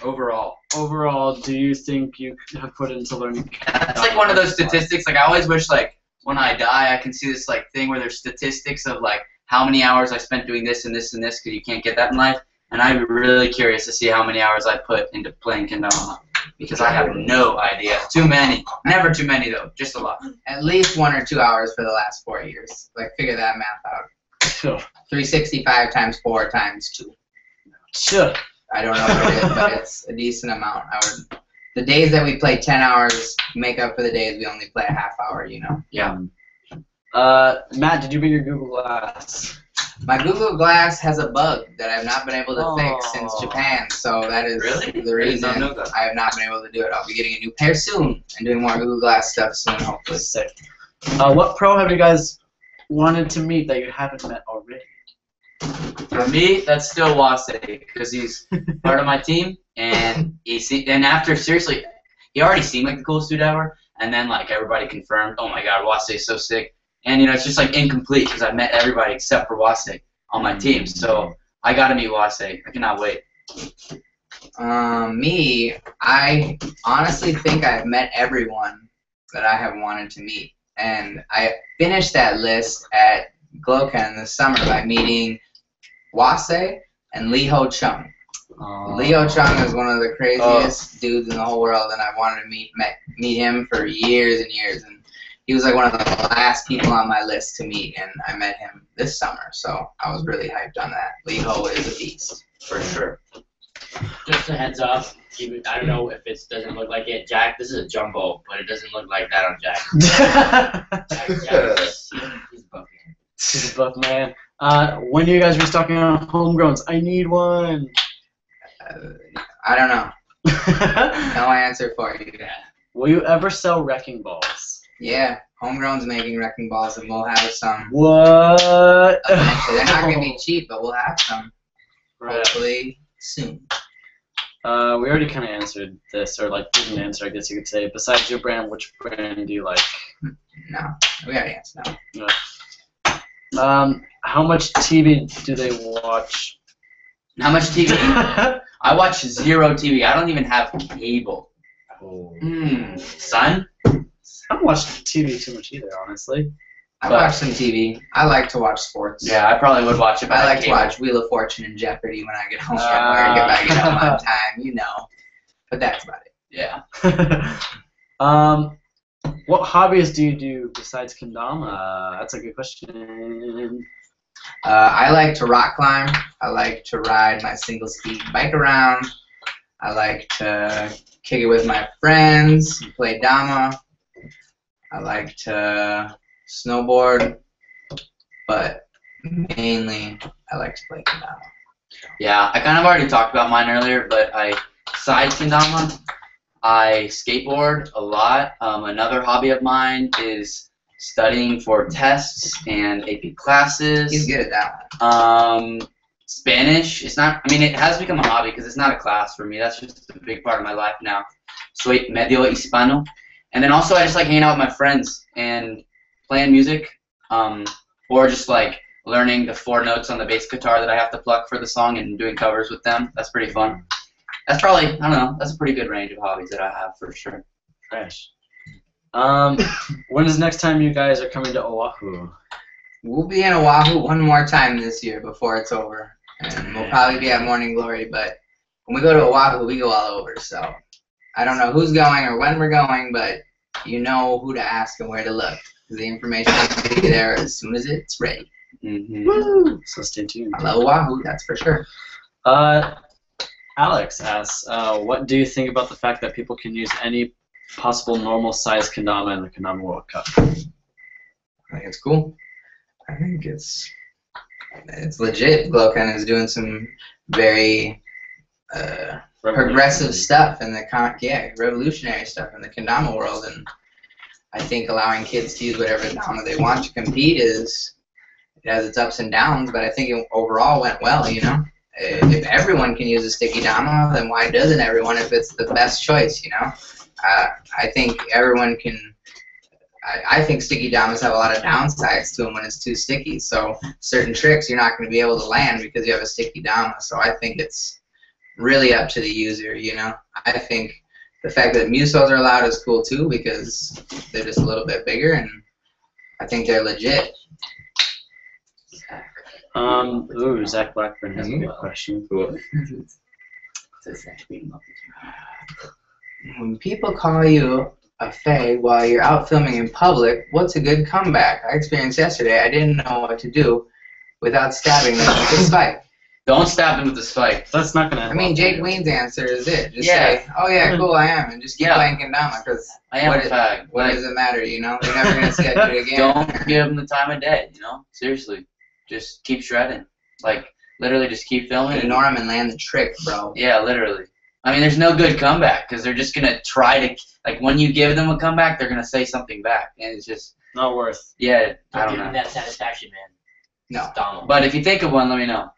Overall. overall do you think you have put into learning? That's like one of those statistics. Like I always wish, like when I die, I can see this like thing where there's statistics of like how many hours I spent doing this and this and this, because you can't get that in life. And I'm really curious to see how many hours I put into playing kendama, because I have no idea. Too many. Never too many though. Just a lot. At least 1 or 2 hours for the last 4 years. Like, figure that math out. Sure. 365 times 4 times 2. Sure. I don't know what it is, but it's a decent amount. The days that we play 10 hours make up for the days we only play a half hour, you know. Yeah. Matt, did you bring your Google Glass? My Google Glass has a bug that I've not been able to fix Oh. since Japan, so that is Really? the I reason did not know that. I have not been able to do it. I'll be getting a new pair soon and doing more Google Glass stuff soon, hopefully. Sick. What pro have you guys wanted to meet that you haven't met already? For me, that's still Wase, because he's part of my team, and after seriously, he already seemed like the coolest dude ever, and then like everybody confirmed, oh my god, Wase is so sick, and you know it's just like incomplete because I met everybody except for Wase on my team, so I gotta meet Wase. I cannot wait. Me, I honestly think I've met everyone that I have wanted to meet, and I finished that list at GlowCon this summer by meeting Wase and Lee Ho Chung. Leo Chung is one of the craziest dudes in the whole world, and I wanted to meet him for years and years. And he was like one of the last people on my list to meet, and I met him this summer, so I was really hyped on that. Leo is a beast, for sure. Just a heads up. I don't know if it doesn't look like it. Jack, this is a jumbo, but it doesn't look like that on Jack. He's buff, man. He's a buff man. When are you guys restocking on homegrowns? I need one. I don't know. No answer for you. Will you ever sell wrecking balls? Yeah, Homegrown's making wrecking balls, and we'll have some. What? They're not going to be cheap, but we'll have some. Right. Hopefully soon. We already kind of answered this, or like didn't answer, I guess you could say. Besides your brand, which brand do you like? No, we already answered that. No. How much TV do they watch? How much TV? I watch zero TV. I don't even have cable. Son? I don't watch TV too much either, honestly. I watch some TV. I like to watch sports. Yeah, I probably would watch it. But I like to watch Wheel of Fortune and Jeopardy when I get home from work, if I get home on time, you know. But that's about it. Yeah. What hobbies do you do besides kendama? That's a good question. I like to rock climb. I like to ride my single-speed bike around. I like to kick it with my friends, play dama. I like to snowboard, but mainly I like to play kendama. Yeah, I kind of already talked about mine earlier, but besides kendama, I skateboard a lot. Another hobby of mine is studying for tests and AP classes. He's good at that one. Spanish, it's not, I mean, it has become a hobby because it's not a class for me. That's just a big part of my life now. Soy medio hispano. And then also I just like hanging out with my friends and playing music, or just like learning the 4 notes on the bass guitar that I have to pluck for the song and doing covers with them. That's pretty fun. That's probably, I don't know, that's a pretty good range of hobbies that I have for sure. Fresh. When is the next time you guys are coming to Oahu? We'll be in Oahu one more time this year before it's over. And we'll probably be at Morning Glory, but when we go to Oahu, we go all over, so I don't know who's going or when we're going, but you know who to ask and where to look. The information will be there as soon as it's ready. Woo! So stay tuned. I love Oahu, that's for sure. Alex asks, what do you think about the fact that people can use any possible normal-sized kendama in the Kendama World Cup? I think it's cool. I think it's legit. Gloken is doing some very progressive stuff in the revolutionary stuff in the kendama world, and I think allowing kids to use whatever kendama they want to compete it has its ups and downs, but I think it overall went well, you know. If everyone can use a sticky dama, then why doesn't everyone if it's the best choice, you know? I think everyone can. I think sticky damas have a lot of downsides to them when it's too sticky. So certain tricks you're not going to be able to land because you have a sticky dama. So I think it's really up to the user, you know. I think the fact that musos are allowed is cool too because they're just a little bit bigger, and I think they're legit. Zach Blackburn has a good question. When people call you a fag while you're out filming in public, what's a good comeback? I experienced yesterday. I didn't know what to do without stabbing them with a spike. Don't stab them with the spike. That's not gonna. I mean, Jake Ween's answer is it. Just say, "Oh yeah, cool, I am," and just keep playing kendama because I am a fag. What does it matter? You know, you're never gonna see it do it again. Don't give them the time of day. You know, seriously, just keep shredding. Like literally, just keep filming. Ignore them and land the trick, bro. Yeah, literally. I mean, there's no good comeback because they're just gonna try to like when you give them a comeback, they're gonna say something back, and it's just not worth. Yeah, I don't give know. them that satisfaction, man. No. Donald. But if you think of one, let me know.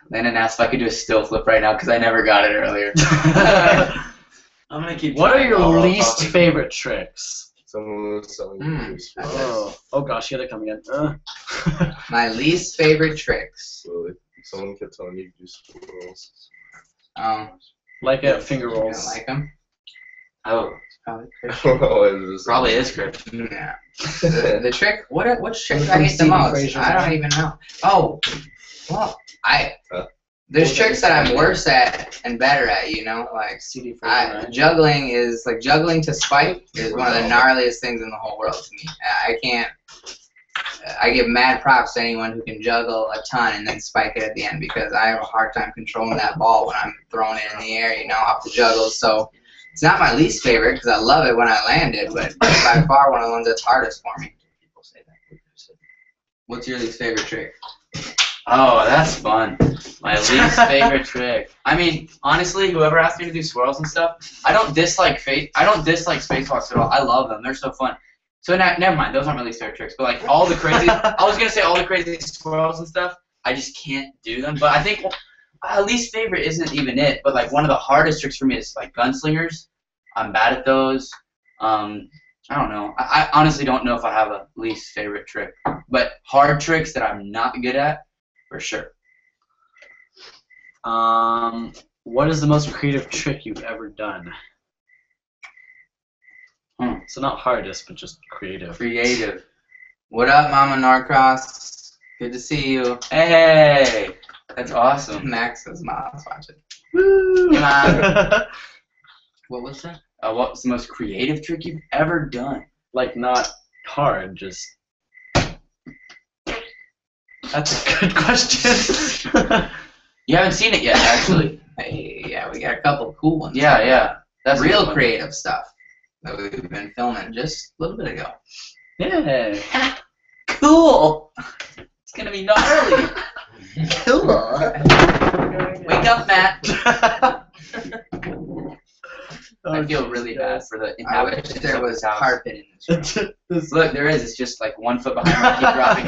Landon asked if I could do a still flip right now because I never got it earlier. I'm gonna keep. What are your least favorite tricks? Someone was selling juice. Oh gosh, here they come again. My least favorite tricks. Really? Someone kept telling me to do swirls. Oh. Like finger You don't rolls. like them? Oh. Probably Christian. Probably is Christian. Yeah. The trick. Which trick do I hate the most? I don't even know. Oh, well, there's tricks that I'm worse at and better at. You know, like juggling is like juggling to spike is one of the gnarliest things in the whole world to me. I can't. I give mad props to anyone who can juggle a ton and then spike it at the end because I have a hard time controlling that ball when I'm throwing it in the air, you know, off the juggle. So it's not my least favorite because I love it when I land it, but by far one of the ones that's hardest for me. People say that. What's your least favorite trick? Oh, that's fun. My least favorite trick. I mean, honestly, whoever asked me to do swirls and stuff, I don't dislike spacewalks at all. I love them. They're so fun. So never mind, those aren't my least favorite tricks. But like all the crazy, I was gonna say all the crazy swirls and stuff. I just can't do them. But I think least favorite isn't even it. But like one of the hardest tricks for me is like gunslingers. I'm bad at those. I don't know. I honestly don't know if I have a least favorite trick. But hard tricks that I'm not good at, for sure. What is the most creative trick you've ever done? So not hardest, but just creative. Creative. What up, Mama Norcross? Good to see you. Hey, that's awesome. Max says, "Mom's watching." Woo! Come on. What was that? What's the most creative trick you've ever done? Like not hard, just. That's a good question. You haven't seen it yet, actually. Hey, yeah, we got a couple of cool ones. Yeah. That's real fun. creative stuff that we've been filming just a little bit ago. Yeah. Cool. It's gonna be gnarly. Cool. Wake up, Matt. Oh, I feel really bad for the I wish inhabitants there of was this house. carpet in this room. Look, there is. It's just like 1 foot behind me. Keep dropping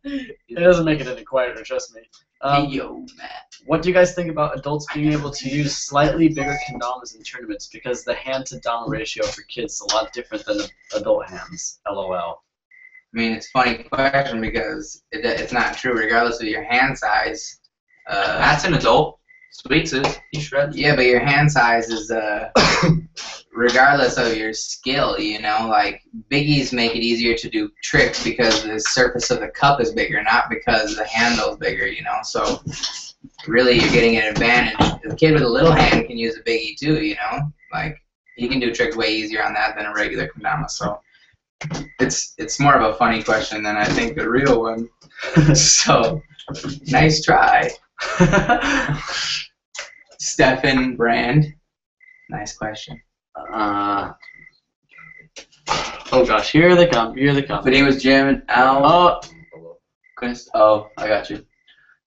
it. It doesn't make it any quieter, trust me. Hey, yo, Matt. What do you guys think about adults being able to use slightly bigger kendamas in tournaments because the hand-to-dama ratio for kids is a lot different than adult hands? LOL. I mean, it's a funny question because it's not true regardless of your hand size. Matt's an adult. Sweets is. He shreds. Yeah, but your hand size is regardless of your skill, you know, like biggies make it easier to do tricks because the surface of the cup is bigger, not because the handle's bigger, you know. So really you're getting an advantage. The kid with a little hand can use a biggie too, you know. Like he can do tricks way easier on that than a regular kendama. So it's more of a funny question than I think the real one. So nice try. Stefan Brand. Nice question. Oh gosh, here they come. But he was jamming out. Oh, I got you.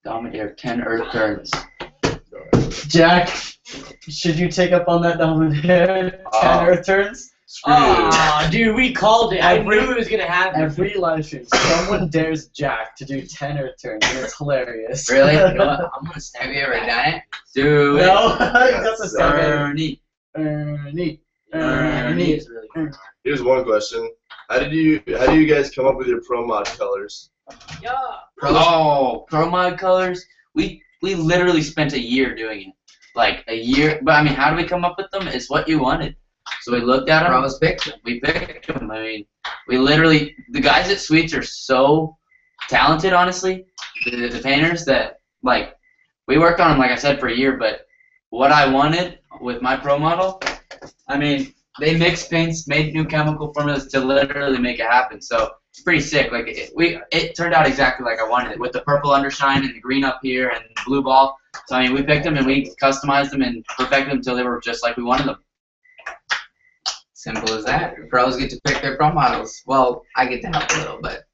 Dominator 10 Earth turns. Jack, should you take up on that Dominator 10 Earth turns? Dude, we called it. I knew it was gonna happen. Every live stream, someone dares Jack to do 10 Earth turns, and it's hilarious. Really? You know what? I'm gonna Have you ever done it? Do it. No, that's a Ernie. Ernie. It's really good. Here's one question. How do you guys come up with your pro mod colors? Yeah. Pro mod colors. We literally spent a year doing it. Like a year. But I mean, how do we come up with them? It's what you wanted. So we looked at them. Pros picked them. We picked them. I mean, we literally, the guys at Sweets are so talented, honestly, the painters, that, like, we worked on them, like I said, for a year, but what I wanted with my pro model, I mean, they mixed paints, made new chemical formulas to literally make it happen, so it's pretty sick. Like, it turned out exactly like I wanted it, with the purple undershine and the green up here and the blue ball. So, I mean, we picked them and we customized them and perfected them until they were just like we wanted them. Simple as that. Pros get to pick their pro models. Well, I get to help a little, but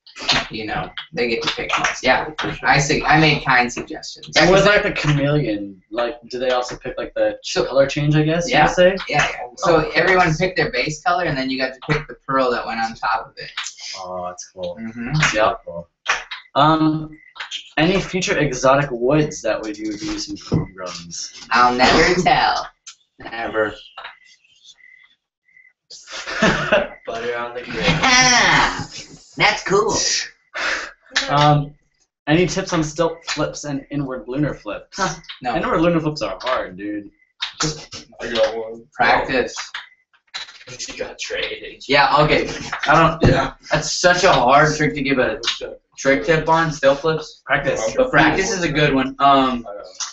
you know, they get to pick most. Yeah, for sure. I made kind suggestions. And with like the chameleon, like, do they also pick like the color change? I guess you Yeah. would say. Yeah. So everyone picked their base color, and then you got to pick the pearl that went on top of it. Oh, that's cool. Mm-hmm. Yeah. Cool. Any future exotic woods that would you use in homegrowns? I'll never tell. Never. Butter on the grill. Ah, that's cool. Any tips on stilt flips and inward lunar flips? No. Inward lunar flips are hard, dude. I got one. Practice. He got traded. Yeah, okay. I don't. Yeah. That's such a hard trick to give a trick tip on. Still flips. Practice. But practice is a good one.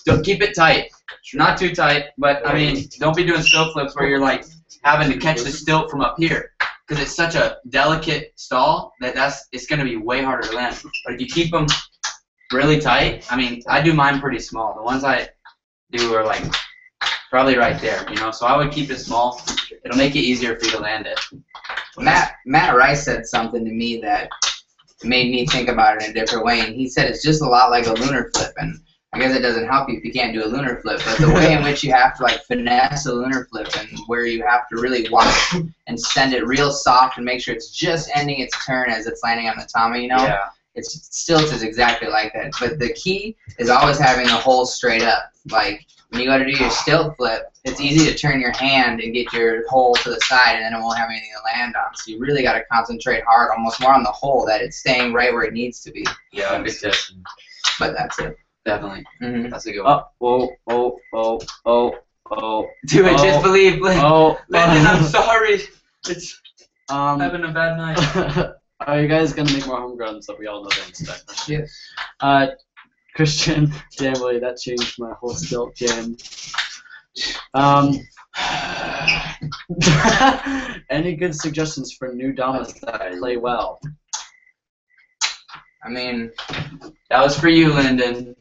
Don't keep it tight. Not too tight, but I mean, don't be doing stilt flips where you're like having to catch the stilt from up here, because it's such a delicate stall that it's gonna be way harder to land. But if you keep them really tight, I mean, I do mine pretty small. The ones I do are like probably right there, you know. So I would keep it small. It'll make it easier for you to land it. Matt Rice said something to me that made me think about it in a different way, and he said it's just a lot like a lunar flip, and I guess it doesn't help you if you can't do a lunar flip, but the way in which you have to like finesse a lunar flip and where you have to really watch and send it real soft and make sure it's just ending its turn as it's landing on the Tommy, you know? Yeah. It's stilts is exactly like that, but the key is always having the hole straight up. Like when you go to do your stilt flip, it's easy to turn your hand and get your hole to the side, and then it won't have anything to land on. So you really got to concentrate hard, almost more on the hole, that it's staying right where it needs to be. Yeah, good tip. But that's it. Definitely. Mm-hmm. That's a good one. Oh. Do it. Just believe. Oh. Landon, I'm sorry. It's Um, having a bad night. are you guys gonna make more homegrown so we all know the inspect? Yes. Christian, damn Willy, that changed my whole stilt game. Any good suggestions for new damas that play well? I mean, That was for you, Lyndon.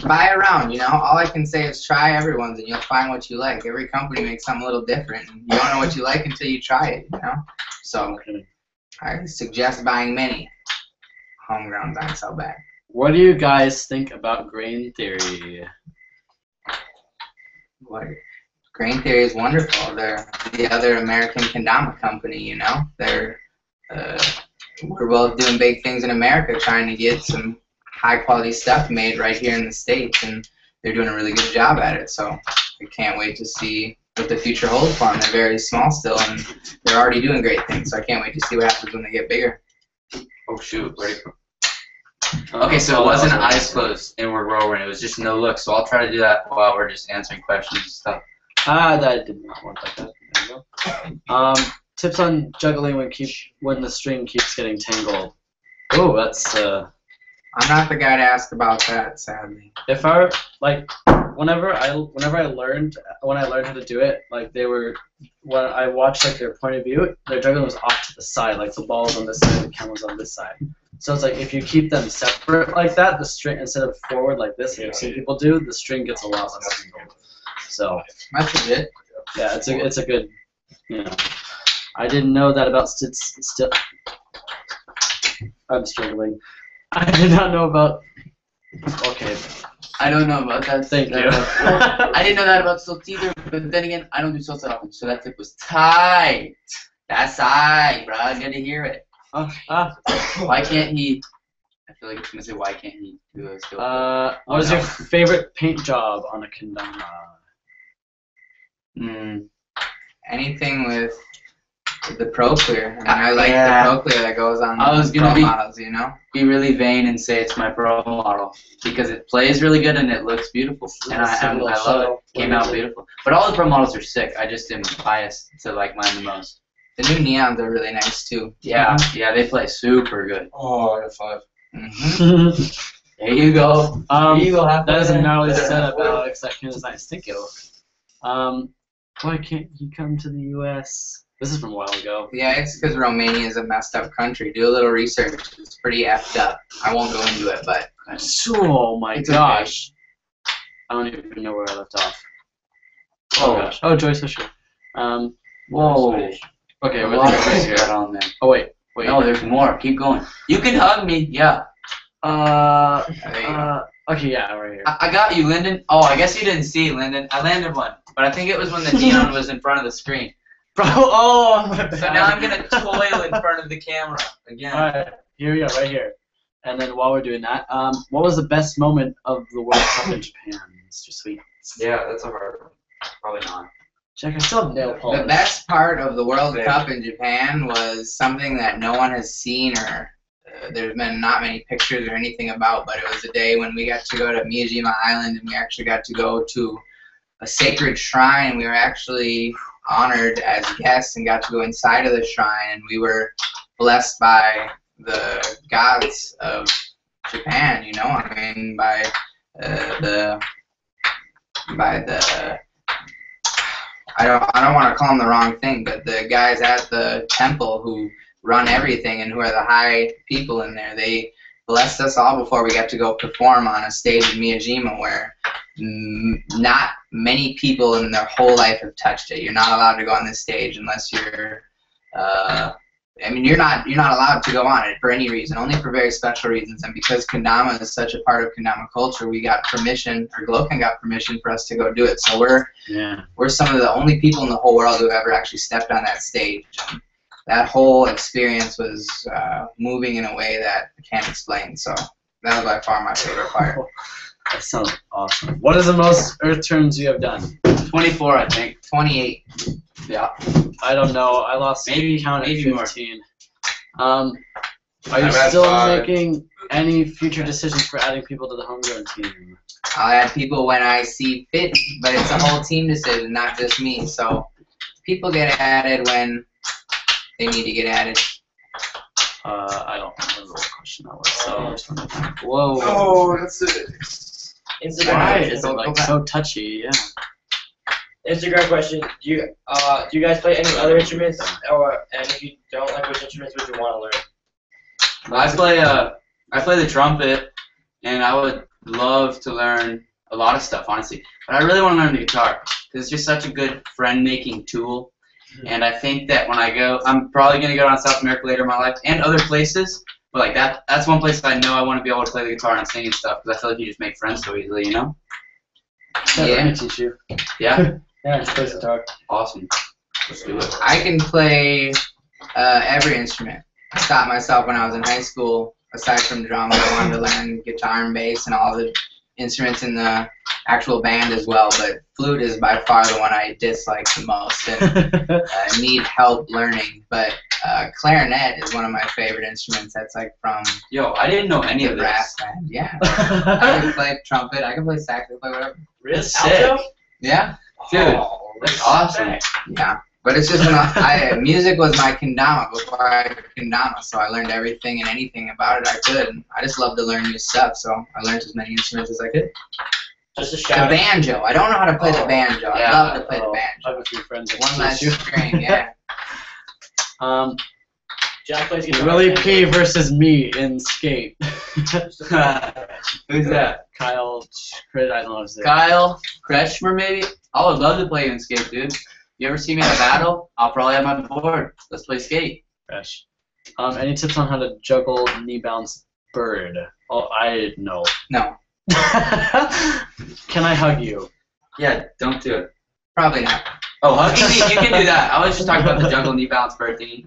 buy around, you know. All I can say is try everyone's, and you'll find what you like. Every company makes something a little different, and you don't know what you like until you try it, you know. So I suggest buying many. Homegrown aren't so bad. What do you guys think about grain theory? What? Grain Theory is wonderful. They're the other American kendama company, you know. They're we're both doing big things in America, trying to get some high quality stuff made right here in the States, and they're doing a really good job at it. So I can't wait to see what the future holds for them. They're very small still, and they're already doing great things. So I can't wait to see what happens when they get bigger. Oh shoot, where'd it go? Okay, so it wasn't eyes closed and we're rolling. It was just no look. So I'll try to do that while we're just answering questions and stuff. That did not work like that. There you go. Tips on juggling when the string keeps getting tangled. Oh, that's I'm not the guy to ask about that, sadly. if I like when I learned how to do it, like when I watched like their point of view, their juggling was off to the side, like the ball's on this side, the camera's on this side. So it's like if you keep them separate like that, the string instead of forward like this, like I've seen people do, the string gets a lot less tangled. So That's legit. yeah, it's a good, you know. I didn't know that about still. I'm struggling. I did not know about. Okay. I don't know about that. Thank you. I didn't know that about stilts either, but then again, I don't do stilts that often, so that tip was tight. That's tight, bro. Good to hear it. Why can't he? I feel like it's gonna say why can't he do a stilt? What was your favorite paint job on a kendama? Anything with the Pro Clear. I mean, I like the Pro Clear that goes on the Pro models, you know? Be really vain and say it's my Pro model because it plays really good and it looks beautiful, and I love it. Came out beautiful. But all the Pro models are sick. I just am biased to like mine the most. The new neons are really nice too. Yeah, yeah, they play super good. Oh, I got 5. There you go. There you go. That is a gnarly setup, Alex. That is nice. Thank you. Why can't you come to the U.S.? This is from a while ago. Yeah, it's because Romania is a messed up country. Do a little research. It's pretty effed up. I won't go into it, but Oh my gosh. I don't even know where I left off. Oh gosh. Oh, Joyce Fisher. Whoa. Okay, A we're lot of right things here. got on there. Oh wait. No, there's more. Keep going. You can hug me. Yeah. Okay, yeah, right here. I got you, Lyndon. Oh, I guess you didn't see, Lyndon. I landed one, but I think it was when the neon was in front of the screen. Bro, oh my So now I'm gonna toil in front of the camera again. Alright, here we go, right here. And then while we're doing that, what was the best moment of the World Cup in Japan, Mr. Sweet? Yeah, that's a hard one. Probably not. Jack, I still have nail polish. the best part of the World Cup in Japan was something that no one has seen or there's been not many pictures or anything about, but it was a day when we got to go to Miyajima Island and we actually got to go to a sacred shrine. We were actually honored as guests and got to go inside of the shrine, and we were blessed by the gods of Japan. You know, I mean, by the I don't want to call them the wrong thing, but the guys at the temple who run everything and who are the high people in there, they blessed us all before we got to go perform on a stage in Miyajima where not many people in their whole life have touched it. You're not allowed to go on this stage unless you're I mean, you're not allowed to go on it for any reason, only for very special reasons. And because kendama is such a part of kendama culture, we got permission, or Gloken got permission for us to go do it. So we're some of the only people in the whole world who have ever actually stepped on that stage. And that whole experience was moving in a way that I can't explain. So that was by far my favorite part. That sounds awesome. What is the most earth turns you have done? 24, I think. 28. Yeah. I don't know. I lost count at 15. Are you I'm at still 5. making any future decisions for adding people to the homegrown team? I'll add people when I see fit, but it's a whole team decision, not just me. So people get added when they need to get added. I don't remember what question that was. So, whoa. Oh, that's it. Instagram. Why question. is it like so touchy? Yeah. Instagram question. Do you guys play any other instruments? And if you don't, like, which instruments would you want to learn? I play the trumpet, and I would love to learn a lot of stuff, honestly. But I really want to learn the guitar because it's just such a good friend-making tool. And I think that when I go, I'm probably gonna go down to South America later in my life and other places. But like that's one place that I know I want to be able to play the guitar and sing and stuff because I feel like you just make friends so easily, you know? Yeah. Yeah. Let me teach you. Yeah. Yeah, just play guitar. Awesome. Let's do it. I can play every instrument. I stopped myself when I was in high school. Aside from drums, I wanted to learn guitar and bass and all the instruments in the actual band as well. But flute is by far the one I dislike the most and need help learning. But clarinet is one of my favorite instruments. That's like from Yo, I didn't know any the of brass this. band. Yeah. I can play trumpet. I can play sax. I can play whatever. Really? Sick. Alto? Yeah. Dude, Oh, that's awesome. Yeah. But it's just music was my kendama before I had kendama, so I learned everything and anything about it I could. And I just love to learn new stuff, so I learned as many instruments as I could. Just a The shout. banjo. I don't know how to play the banjo. I Yeah. love to play the I banjo. have a few friends that One teach less you. string, yeah. Jack plays guitar. Willy P versus me in skate. Who's that? Kyle, Crit, I don't know his name. Kyle Kretschmer, maybe? I would love to play in skate, dude. You ever see me at a battle? I'll probably have my board. Let's play skate. Fresh. Any tips on how to juggle knee bounce bird? Oh, I know. No, Can I hug you? Yeah, don't do it. probably not. Oh, hugging me, you can do that. I was just talking about the jungle knee bounce bird thingy.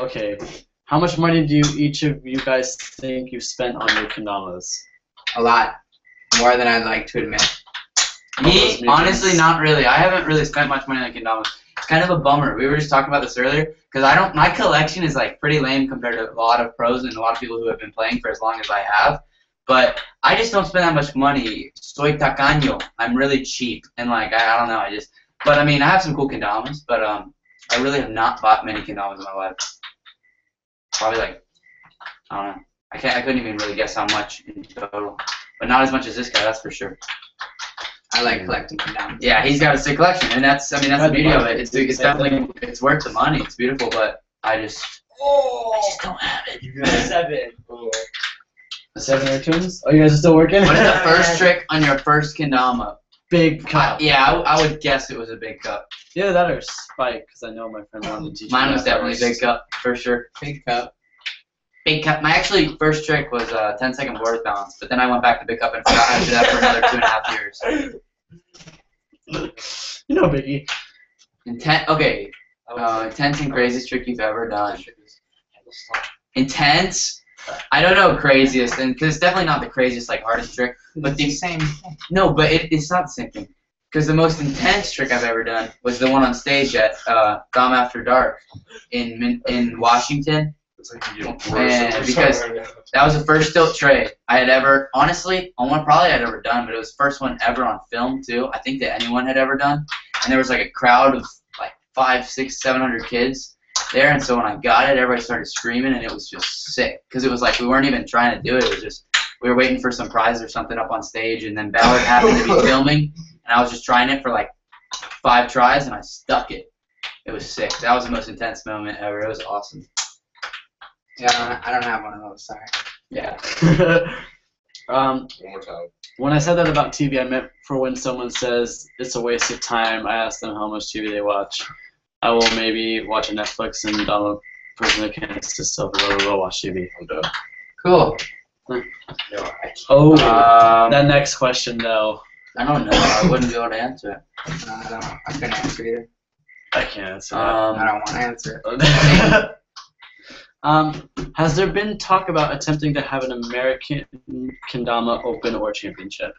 Okay. How much money do each of you guys think you spent on your kendamas? A lot. More than I'd like to admit. Me, honestly, not really. I haven't really spent much money on kendamas. It's kind of a bummer. We were just talking about this earlier because my collection is like pretty lame compared to a lot of pros and a lot of people who have been playing for as long as I have. But I just don't spend that much money. Soy tacaño. I'm really cheap and like I don't know. But I mean I have some cool kendamas, but I really have not bought many kendamas in my life. Probably like I don't know. I couldn't even really guess how much in total, but not as much as this guy. That's for sure. I like collecting kendamas. Yeah, he's got a sick collection, and that's the beauty of it. It's definitely worth the money. It's beautiful, but I just don't have it. You got 7. Cool. 7 air tunes? Oh, you guys are still working? What is the first trick on your first kendama? Big cup. Yeah, I would guess it was a big cup. Yeah, that or spike, because I know my friend wanted to teach Mine me was that definitely a first. big cup, for sure. Big cup. Big cup. My actually first trick was 10-second board balance, but then I went back to big cup and forgot how to do that for another 2.5 years. You know, Biggie. Intense and craziest trick you've ever done. Intense? I don't know craziest, and because it's definitely not the craziest, like hardest trick. But the Same thing. No, but it's not the same thing. Because the most intense trick I've ever done was the one on stage at Dom After Dark in Washington. It's like you get Man, worse. because that was the first stilt tray I had ever, honestly, on one probably I'd ever done, but it was the first one ever on film too. I think that anyone had ever done. And there was like a crowd of like 500, 600, 700 kids there, and so when I got it, everybody started screaming, and it was just sick. Because it was like we weren't even trying to do it. It was just we were waiting for some prize or something up on stage, and then Ballard happened to be filming, and I was just trying it for like 5 tries, and I stuck it. It was sick. That was the most intense moment ever. It was awesome. Yeah, I don't have one of those. Sorry. Yeah. One more time. When I said that about TV, I meant for when someone says it's a waste of time, I ask them how much TV they watch. I will maybe watch a Netflix and download person that can't assist self will watch TV. I'm done. Cool. Oh, that next question though. I don't know. I wouldn't be able to answer it. No, I couldn't answer either. I can't answer I don't want to answer it. that. Has there been talk about attempting to have an American Kendama Open or Championship?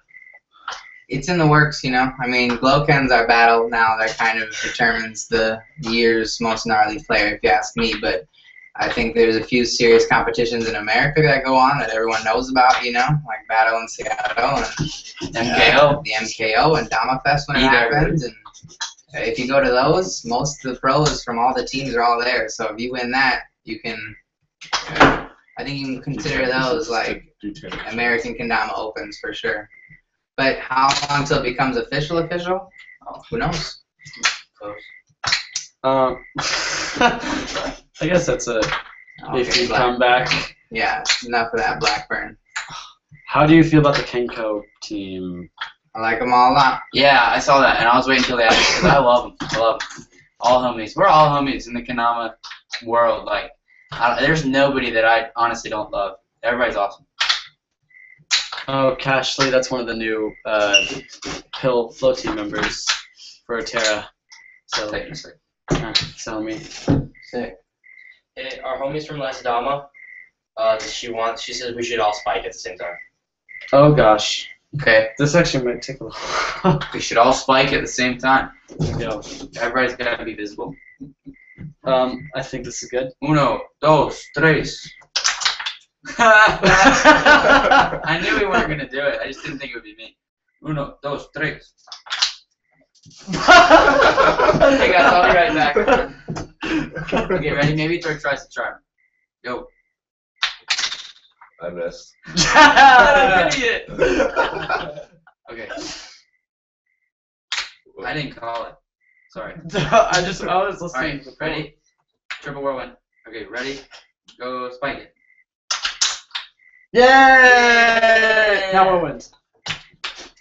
It's in the works, you know. I mean, Glowken's our battle now. That kind of determines the year's most gnarly player, if you ask me. But I think there's a few serious competitions in America that go on that everyone knows about, you know, like Battle in Seattle and MKO. the MKO and Dama Fest when it happens. And if you go to those, most of the pros from all the teams are all there. So if you win that, you can. I think you can consider those like American Kendama Opens for sure. But how long till it becomes official? Oh, who knows? I guess that's it. If you come back. Yeah, enough of that Blackburn. How do you feel about the Kenko team? I like them all a lot. Yeah, I saw that, and I was waiting until they asked because I love them. I love them. All homies. We're all homies in the Kendama world. Like, there's nobody that I honestly don't love. Everybody's awesome. Oh, Cashley, that's one of the new Pill Flow team members for Terra. So, tell me. Sick. Hey, our homies from Les Dama, she says we should all spike at the same time. Oh gosh, Okay. this actually might take a while. We should all spike at the same time. Yo, Everybody's got to be visible. I think this is good. Uno, dos, tres. I knew we weren't going to do it. I just didn't think it would be me. Uno, dos, tres. Hey guys, I'll be right back. Okay, ready? Maybe throw tries to charm. Go. I missed. Idiot. Okay. I didn't call it. Sorry. I was listening. Alright, ready? Triple whirlwind. Okay, ready? Go spike it. Yay! Now one wins.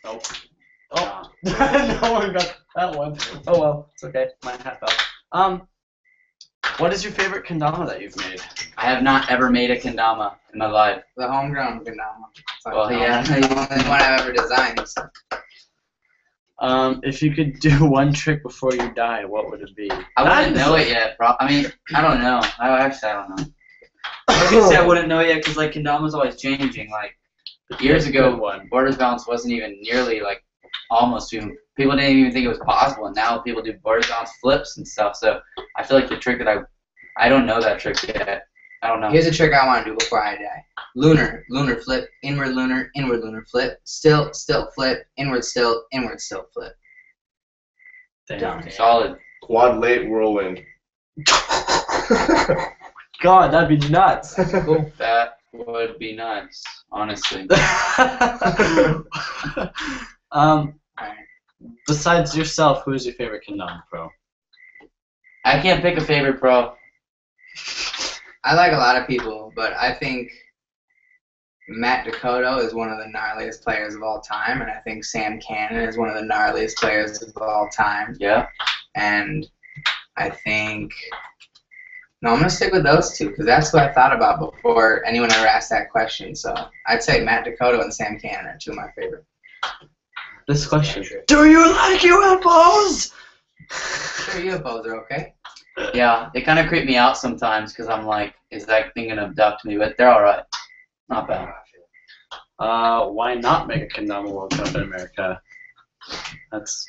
Nope. Oh, no one got that one. Oh well, it's okay. Mine half out. What is your favorite kendama that you've made? I have not ever made a kendama in my life. The homegrown Kendama. Well, yeah. The only one I've ever designed. If you could do one trick before you die, what would it be? I wouldn't know it yet, bro. I mean, I don't know. I don't know. I I say I wouldn't know yet because like kendama's always changing. Like years ago, one. borders balance wasn't even nearly like almost even. People didn't even think it was possible, and now people do borders balance flips and stuff. So I feel like the trick that I don't know that trick yet. I don't know. Here's a trick I want to do before I die. Lunar flip, inward lunar flip, still flip, inward still flip. Damn. Solid. Quad late whirlwind. God, that'd be nuts. Cool. That would be nuts, honestly. Besides yourself, who is your favorite kendama pro? I can't pick a favorite pro. I like a lot of people, but I think Matt Dakota is one of the gnarliest players of all time, and I think Sam Cannon is one of the gnarliest players of all time. Yeah. And I think no, I'm gonna stick with those two because that's what I thought about before anyone ever asked that question. So I'd say Matt Dakota and Sam Cannon are two of my favorite. This question. Do you like UFOs? Sure, UFOs are okay. Yeah, they kind of creep me out sometimes because I'm like, is that thing gonna abduct me? But they're all right. Not bad. Why not make a kendama World Cup in America? That's.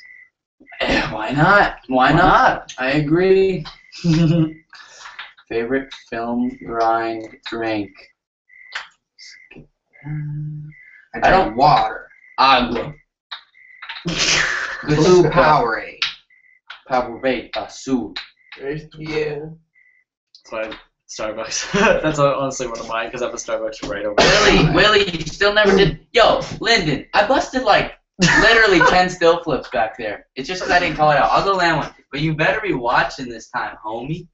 Why not? Why not? I agree. Favorite film grind drink? I drink water. Agua. Blue Powerade. Powerade Azul. Yeah. So Starbucks. That's honestly one of mine because I have a Starbucks right over there. Willy, you still never did. Yo, Lyndon, I busted like literally 10 still flips back there. It's just because I didn't call it out. I'll go land one. But you better be watching this time, homie.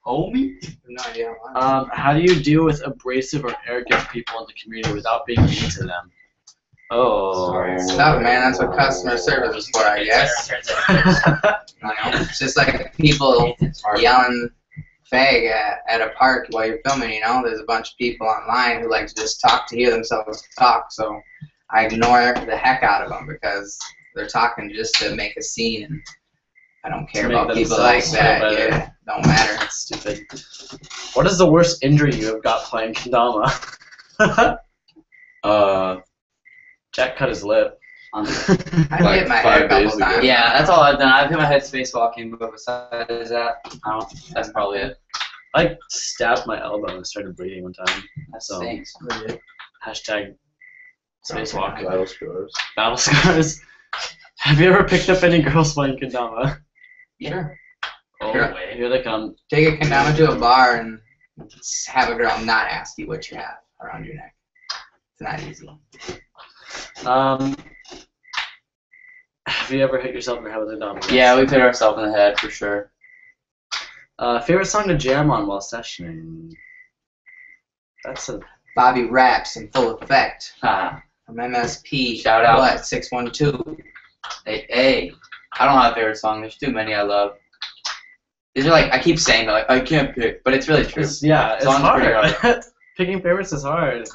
Homie? I have no idea why. How do you deal with abrasive or arrogant people in the community without being mean to them? Oh. It's tough, man. That's what customer service is for, I guess. You know, it's just like people yelling fag at a park while you're filming, you know? There's a bunch of people online who like to just talk to hear themselves talk, so I ignore the heck out of them because they're talking just to make a scene, and I don't care about people like that. Yeah, don't matter. That's stupid. What is the worst injury you have got playing Kendama? Jack cut his lip. I hit my head a couple times. Yeah, that's all I've done. I've hit my head spacewalking, but besides that, that's probably it. I stabbed my elbow and started bleeding one time. That So, stinks. hashtag spacewalk. Battle scars. Battle scars. Have you ever picked up any girls playing Kendama? Sure. Oh, Sure. here they come. Take a kendama to a bar and have a girl not ask you what you have around your neck. It's not easy. Have you ever hit yourself in the head with a domino? Yeah, we've hit ourselves in the head for sure. Favorite song to jam on while sessioning? That's a... Bobby Raps in full effect Ha. from MSP. Shout out. What? 612. Hey, I don't have a favorite song. There's too many I love. These are like, I keep saying that, like, I can't pick, but it's really true. It's Songs hard. Picking favorites is hard.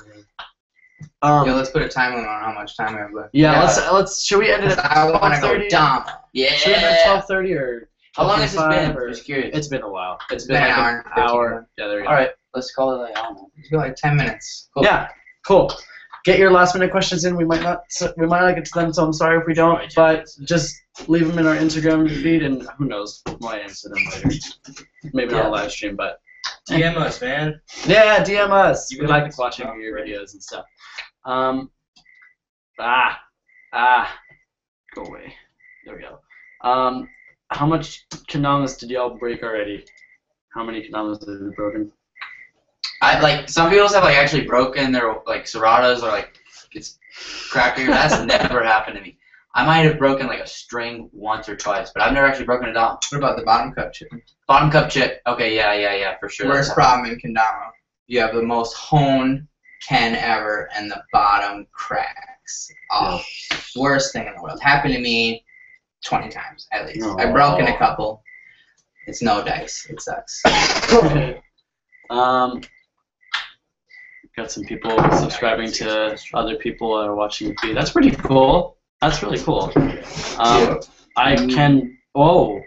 Yo, let's put a time limit on how much time we have left. Yeah, Yeah. let's. Should we end it at I want to go 12:30? dumb. Yeah. Should we end it at 12:30 or? How long has this 12:45 been? or- Just curious. It's been a while. It's been been an like hour an and 15 hour. minutes. Yeah, there we go. All right, let's call it like, I don't know. Let's go like 10 minutes. Cool. Yeah, cool. Get your last minute questions in. We might not get to them, so I'm sorry if we don't. But just leave them in our Instagram feed, and who knows, we might answer them later. Maybe not a live stream, but DM us, man. yeah, DM us. You We really like like watching to your talk, right? videos and stuff. Go away. There we go. How much kendamas did y'all break already? How many kendamas have you broken? Some people have like actually broken their like serratas or like it's cracker. That's never happened to me. I might have broken like a string once or twice, but I've never actually broken a dom. What about the bottom cup chip? Bottom cup chip. Okay, yeah, for sure. Worst problem in kendama. You have the most honed Ken ever, and the bottom cracks. Oh, worst thing in the world. Happened to me 20 times at least. I've broken a couple. It's no dice. It sucks. Got some people subscribing to other people that are watching the feed. That's pretty cool. That's really cool. I can. Oh,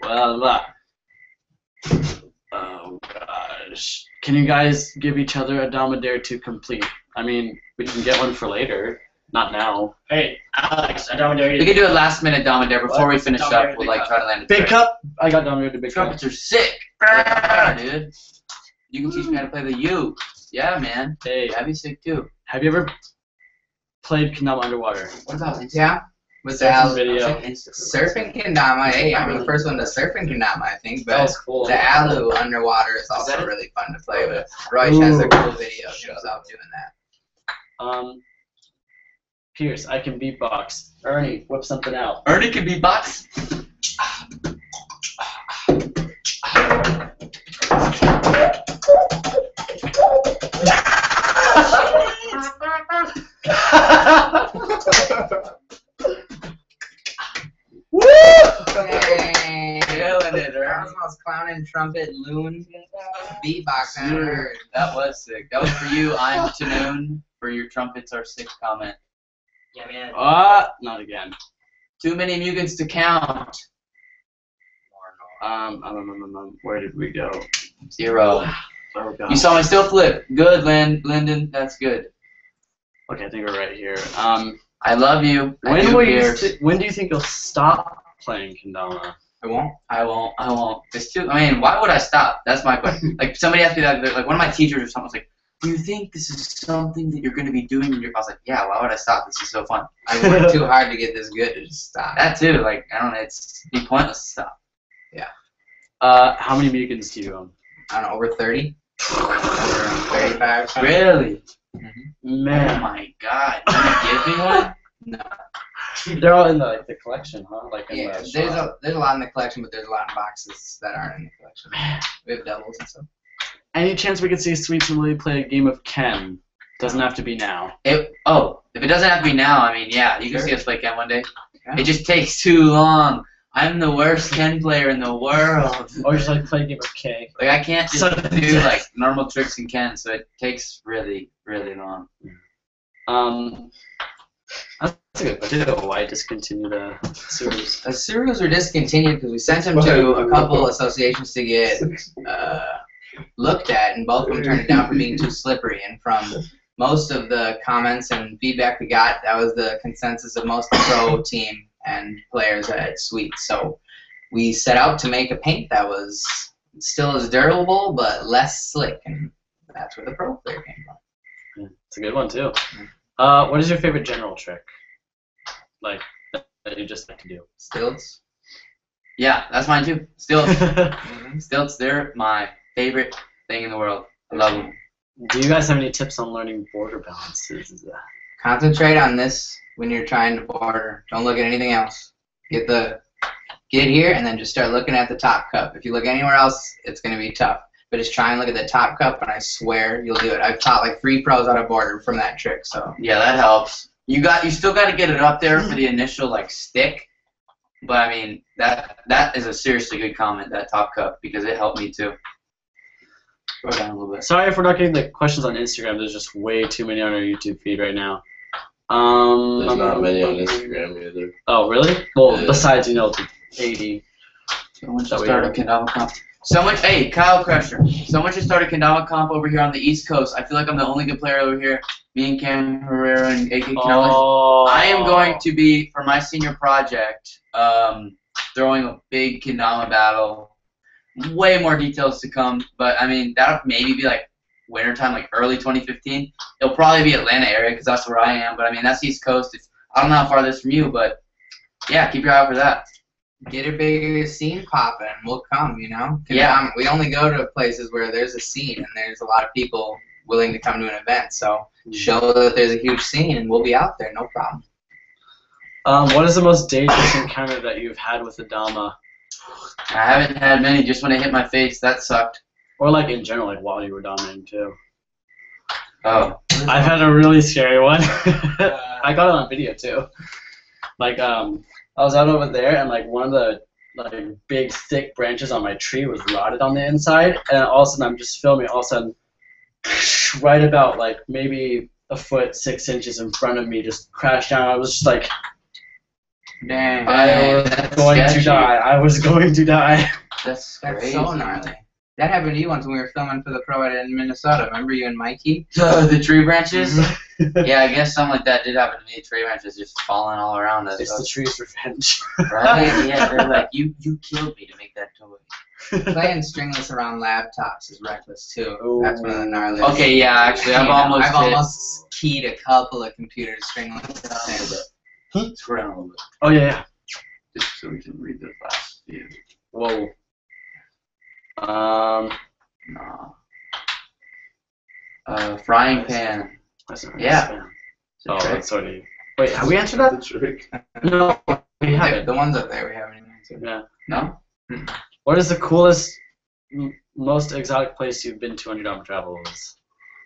oh gosh. Can you guys give each other a Dare to complete? I mean, we can get one for later. Not now. Hey, Alex, I don't dare We you. could do a last minute Dare before we finish Dare up. We'll big like try to land a Big trick. cup. I got Dare to big cup. Trumpets are sick. Yeah, dude. You can teach me how to play the U. Yeah, man. Hey, That'd be sick too. have you ever played Kendama underwater? What about this? Yeah. With the Surfing Al- video. surfing kendama. Hey, I'm the first one to surf in kendama, I think. That But was cool. the alu underwater is also that it? really fun to play with. Royce has a Ooh. cool video shows out doing that. Pierce, I can beatbox. Ernie, whip something out. Ernie can beatbox. Woo! Dang. Killing it, That was Ernie. the most clowning trumpet loon beatbox I ever heard. That was sick. That was for you. I'm Tanoon. For your trumpets are sick comment. Yeah, man. Not again. Too many mugans to count. Where did we go? 0. Oh god. You saw my still flip. Good, Lyndon. That's good. Okay, I think we're right here. I love you. I When do, will you? Pierce. When do you think you'll stop playing Kendama? I won't. I won't. It's too. I mean, why would I stop? That's my question. Like somebody asked me that. Like one of my teachers or something was like, "Do you think this is something that you're going to be doing?" I was like, "Yeah. Why would I stop? This is so fun." I worked too hard to get this good to just stop. That too. Like I don't know. It's be pointless to stop. Yeah. How many Mugans do you own? I don't know, over 30, over 35. Something. Really? Oh Man, my God! You gonna give me one? No. they're all in the collection, huh? Like in Yeah, the there's a lot in the collection, but there's a lot in boxes that aren't in the collection. We have doubles and stuff. Any chance we could see Sweets and Willy play a game of Ken? Doesn't have to be now. If it doesn't have to be now, I mean, yeah, you can Sure. see us play Ken one day. Yeah. It just takes too long. I'm the worst Ken player in the world. Or just like play a game of K. Like I can't just Such a do disaster. like normal tricks in Ken, so it takes really, really long. That's a good question. Why discontinue the series? The serials were discontinued because we sent them to a couple associations to get looked at, and both of them turned it down for being too slippery. And from most of the comments and feedback we got, that was the consensus of most of the pro team and players at Sweets. So we set out to make a paint that was still as durable but less slick, and that's where the pro player came from. Yeah, it's a good one too. What is your favorite general trick? Like that you just like to do? Stilts. Yeah, that's mine too. Still, Mm-hmm. stilts, they're my favorite thing in the world. I love them. Do you guys have any tips on learning border balances? Concentrate on this when you're trying to border. Don't look at anything else. Get here and then just start looking at the top cup. If you look anywhere else, it's going to be tough. But just try and look at the top cup, and I swear you'll do it. I've taught like 3 pros out of border from that trick. So Yeah, that helps. You still got to get it up there for the initial like stick. But I mean that is a seriously good comment, that top cup, because it helped me too. Go down a little bit. Sorry if we're not getting the questions on Instagram. There's just way too many on our YouTube feed right now. There's There's not many on Instagram either. Oh, really? Well, Yeah. besides, the 80. Someone should That we start a have. Kendama comp. Hey, Kyle Crusher. Someone should start a Kendama comp over here on the East Coast. I feel like I'm the only good player over here. Me and Cam Herrera and AK Canales. Oh. I am going to be, for my senior project, throwing a big Kendama battle. Way more details to come, but I mean, that'll maybe be like wintertime, like early 2015. It'll probably be Atlanta area because that's where I am, but I mean, that's East Coast. I don't know how far this is from you, but yeah, keep your eye out for that. get a bigger scene popping. We'll come, Yeah. We only go to places where there's a scene and there's a lot of people willing to come to an event. So show that there's a huge scene and we'll be out there, no problem. What is the most dangerous encounter that you've had with a Dama? I haven't had many. Just when it hit my face, that sucked. Or like in general, like while you were dominating too? Oh. I've had a really scary one. I got it on video too. Like I was out over there and like one of the big thick branches on my tree was rotted on the inside, and all of a sudden I'm just filming. All of a sudden, right about like maybe a foot 6 inches in front of me, just crashed down. I was just like, Dang. I was that's going to sketchy. die. I was going to die. That's That's crazy. so gnarly. That happened to you once when we were filming for the pro in Minnesota. Remember you and Mikey? The tree branches? Yeah, I guess something like that did happen to me. Tree branches just falling all around us. It's the tree's revenge. Right? Yeah, they're like, you killed me to make that toy. Playing stringless around laptops is reckless too. Ooh. That's one of the gnarliest. Okay, yeah, actually, I've almost almost keyed a couple of computers stringless. Scroll down a little bit, Oh yeah. just so we can read the last few. Whoa. No. Frying pan. That's not Yeah. spam. It's a Oh, trick. that's already. Wait, have we answered that? That's a trick. No, we haven't. The ones up there we haven't even answered. Yeah. No? What is the coolest, most exotic place you've been to on your Dama travels?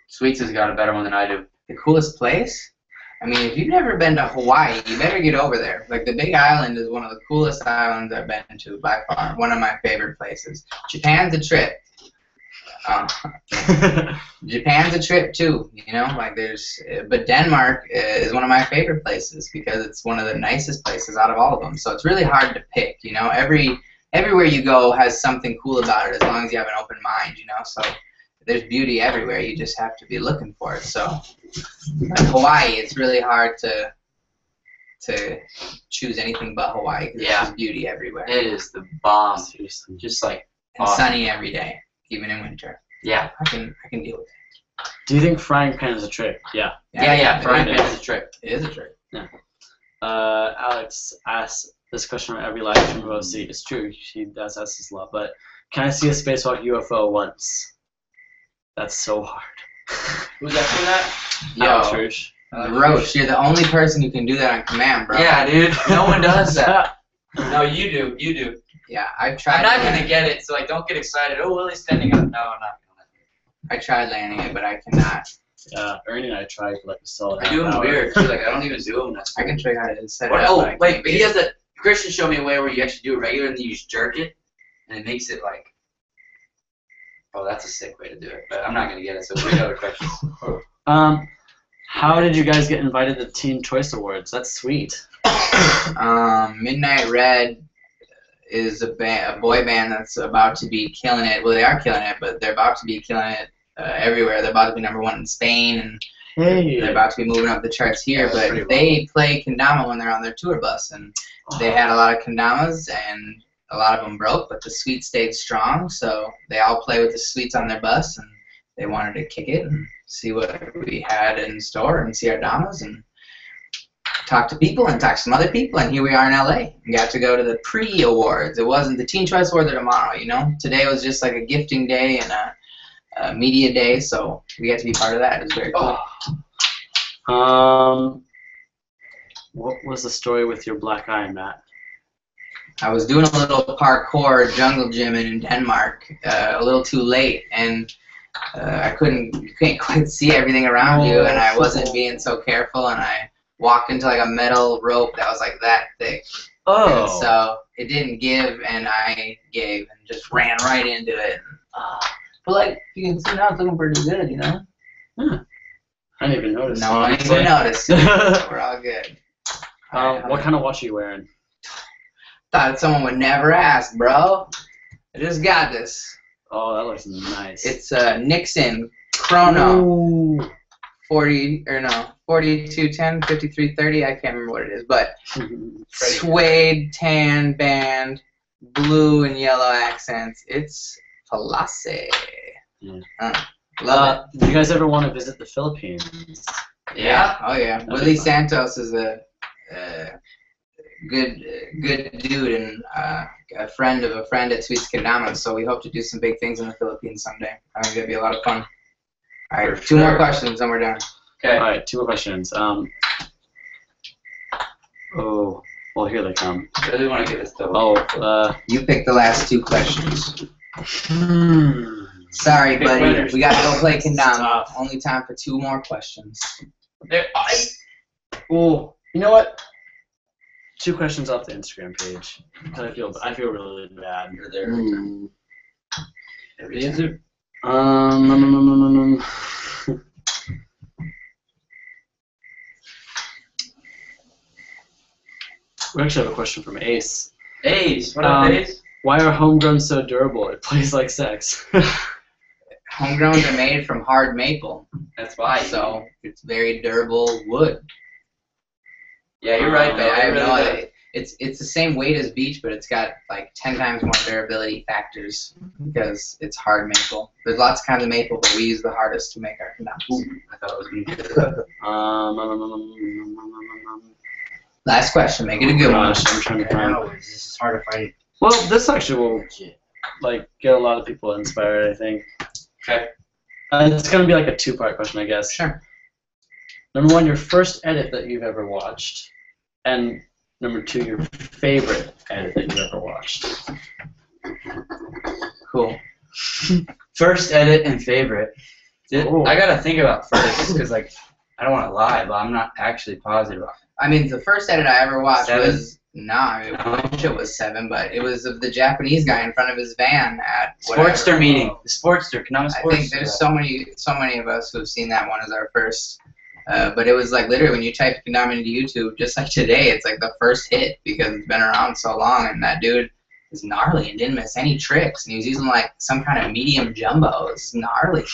Sweets has got a better one than I do. The coolest place? I mean, if you've never been to Hawaii, you better get over there. Like, the Big Island is one of the coolest islands I've been to by far. One of my favorite places. Japan's a trip. Japan's a trip too, but Denmark is one of my favorite places because it's one of the nicest places out of all of them. So it's really hard to pick, everywhere you go has something cool about it as long as you have an open mind, so there's beauty everywhere, you just have to be looking for it. So like Hawaii, it's really hard to to choose anything but Hawaii. 'Cause Yeah. there's beauty everywhere. It is the bomb. Seriously. Just like And awesome. sunny every day, even in winter. Yeah. I can deal with it. Do you think frying pan is a trick? Yeah. Yeah. Frying it pan is a trick. is a trick. Alex asks this question on every live stream of OC. It's true. She does ask this a lot. But can I see a spacewalk UFO once? That's so hard. Who's asking that? Alex Yo, Rouge. Roche, you're the only person who can do that on command, bro. Yeah, dude. No one does that. No, you do. You do. Yeah, I've tried. I'm not landing gonna get it, so like, don't get excited. Oh, Willy's standing up. No, I'm not gonna. I tried landing it, but I cannot. Yeah, Ernie and I tried for like a solid I do half them hour. weird too. Like, I don't even do them. I can show you how to set it What? up. Oh, but I wait, can't but get he it. has that. Christian showed me a way where you actually do it regular and then you just jerk it, and it makes it like. Oh, that's a sick way to do it. But I'm not gonna get it. So we other questions. How did you guys get invited to Teen Choice Awards? That's sweet. Midnight Red is a boy band that's about to be killing it. Well, they are killing it, but they're about to be killing it everywhere. They're about to be #1 in Spain, and Hey. they're about to be moving up the charts here. Yeah, that's But pretty they play kendama when they're on their tour bus, and they had a lot of kendamas, and a lot of them broke, but the Sweets stayed strong, so they all play with the Sweets on their bus, and they wanted to kick it and see what we had in store and see our damas and talk to people and talk to some other people, and here we are in LA. We got to go to the pre-awards. It wasn't the Teen Choice Awards are tomorrow, you know? Today was just like a gifting day and a media day, so we got to be part of that. It was very cool. What was the story with your black eye, Matt? I was doing a little parkour jungle gym in Denmark a little too late, and you couldn't quite see everything around you, and I wasn't being so careful, and I walked into like a metal rope that was like that thick. Oh. And so it didn't give, and I gave and just ran right into it. But like you can see now, it's looking pretty good, you know. I didn't even notice. No one even noticed. We're all good. What kind of watch are you wearing? Thought someone would never ask, bro. I just got this. Oh, that looks nice. It's Nixon Chrono Ooh. 4210 5330. I can't remember what it is, but suede tan band, blue and yellow accents. It's Palase. Yeah. Love it. Do you guys ever want to visit the Philippines? Yeah. Oh yeah. That'd Willy be fun. Santos is a good dude and a friend of a friend at Sweets Kendama. So we hope to do some big things in the Philippines someday. I think it'd be a lot of fun. All right, For two more sure. questions, then we're done. Okay. All right, 2 more questions. Oh, well, here they come. I really want to get this double. Oh, You pick the last 2 questions. hmm. Sorry, Big buddy. winners. We gotta go play It's Kendama. tough. Only time for 2 more questions. Oh, you know what? 2 questions off the Instagram page. I feel really bad. You're there every time. Every Is time. it? We actually have a question from Ace. Ace. What up, Ace? Why are homegrown so durable? It plays like sex. Homegrowns are made from hard maple, That's why. so it's very durable wood. Yeah, you're right, But though. I have It really no does. idea. It's the same weight as beech, but it's got like 10 times more durability factors because it's hard maple. There's lots of kinds of maple, but we use the hardest to make our kendamas. I thought it was going to be Last question, make it a good one. Gosh, I'm trying to I don't find. know, it's just hard to find Well, this actually will legit. like get a lot of people inspired, I think. Okay. It's gonna be like a 2-part question, I guess. Sure. Number 1, your first edit that you've ever watched, and number 2, your favorite edit that you've ever watched. Cool. First edit and favorite. Oh. I gotta think about first because like I don't want to lie, but I'm not actually positive. I mean, the first edit I ever watched 7? was I wish it was 7, but it was of the Japanese guy in front of his van at Sportster whatever. meeting. The Sportster. Kendama I Sportster. think there's so many of us who've seen that one as our first. But it was like literally when you type Kendama into YouTube, just like today, it's like the first hit because it's been around so long, and that dude is gnarly and didn't miss any tricks, and he was using like some kind of medium jumbo. It's gnarly,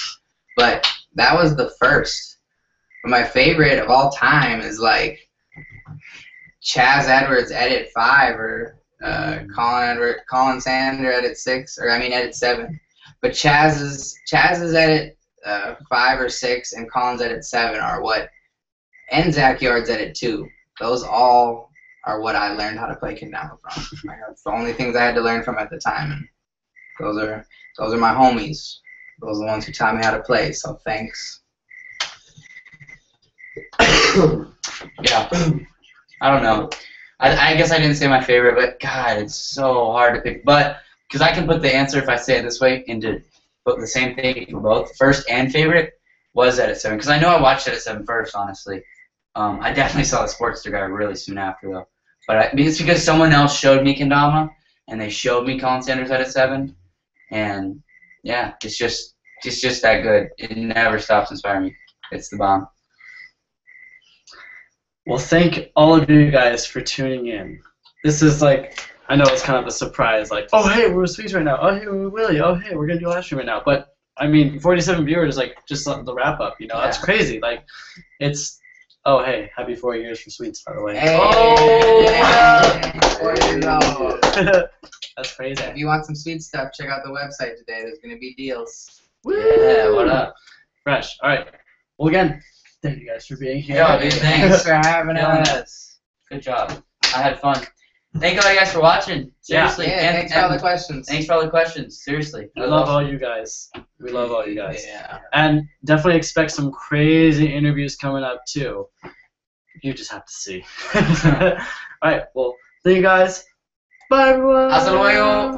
but that was the first. But my favorite of all time is like Chaz Edwards edit 5 or Colin Sander edit 6 or edit 7. But Chaz's edit 5 or 6 and Colin's edit 7 are what, and Zach Yard's edit 2. Those all are what I learned how to play kendama from. Like, that's the only things I had to learn from at the time. And those are my homies. Those are the ones who taught me how to play. So thanks. Yeah. I don't know. I guess I didn't say my favorite, but God, it's so hard to pick. But because I can put the answer, if I say it this way, into put the same thing for both. First and favorite was edit 7, because I know I watched edit 7 first, honestly. I definitely saw the Sportster guy really soon after, though. But it's because someone else showed me kendama, and they showed me Colin Sanders edit 7, and yeah, it's just that good. It never stops inspiring me. It's the bomb. Well, thank all of you guys for tuning in. This is like, I know it's kind of a surprise, like, oh, hey, we're with Sweets right now. Oh, hey, we're with Willy. Oh, hey, we're going to do live stream right now. But, I mean, 47 viewers, like, just the wrap-up, you know? Yeah. That's crazy. Like, it's, oh, hey, happy 4 years for Sweets, by the way. Hey, Oh! That's crazy. If you want some sweet stuff, check out the website today. There's going to be deals. Yeah, what up? Fresh. All right. Well, again, thank you guys for being here. Yeah, dude, Thanks for having us. Good job. I had fun. Thank all you guys for watching. Seriously. Yeah, and, thanks for all the questions. Thanks for all the questions. Seriously. We love all you guys. We love all you guys. Yeah. And definitely expect some crazy interviews coming up, too. You just have to see. All right. Well, thank you guys. Bye, everyone. Hasta luego.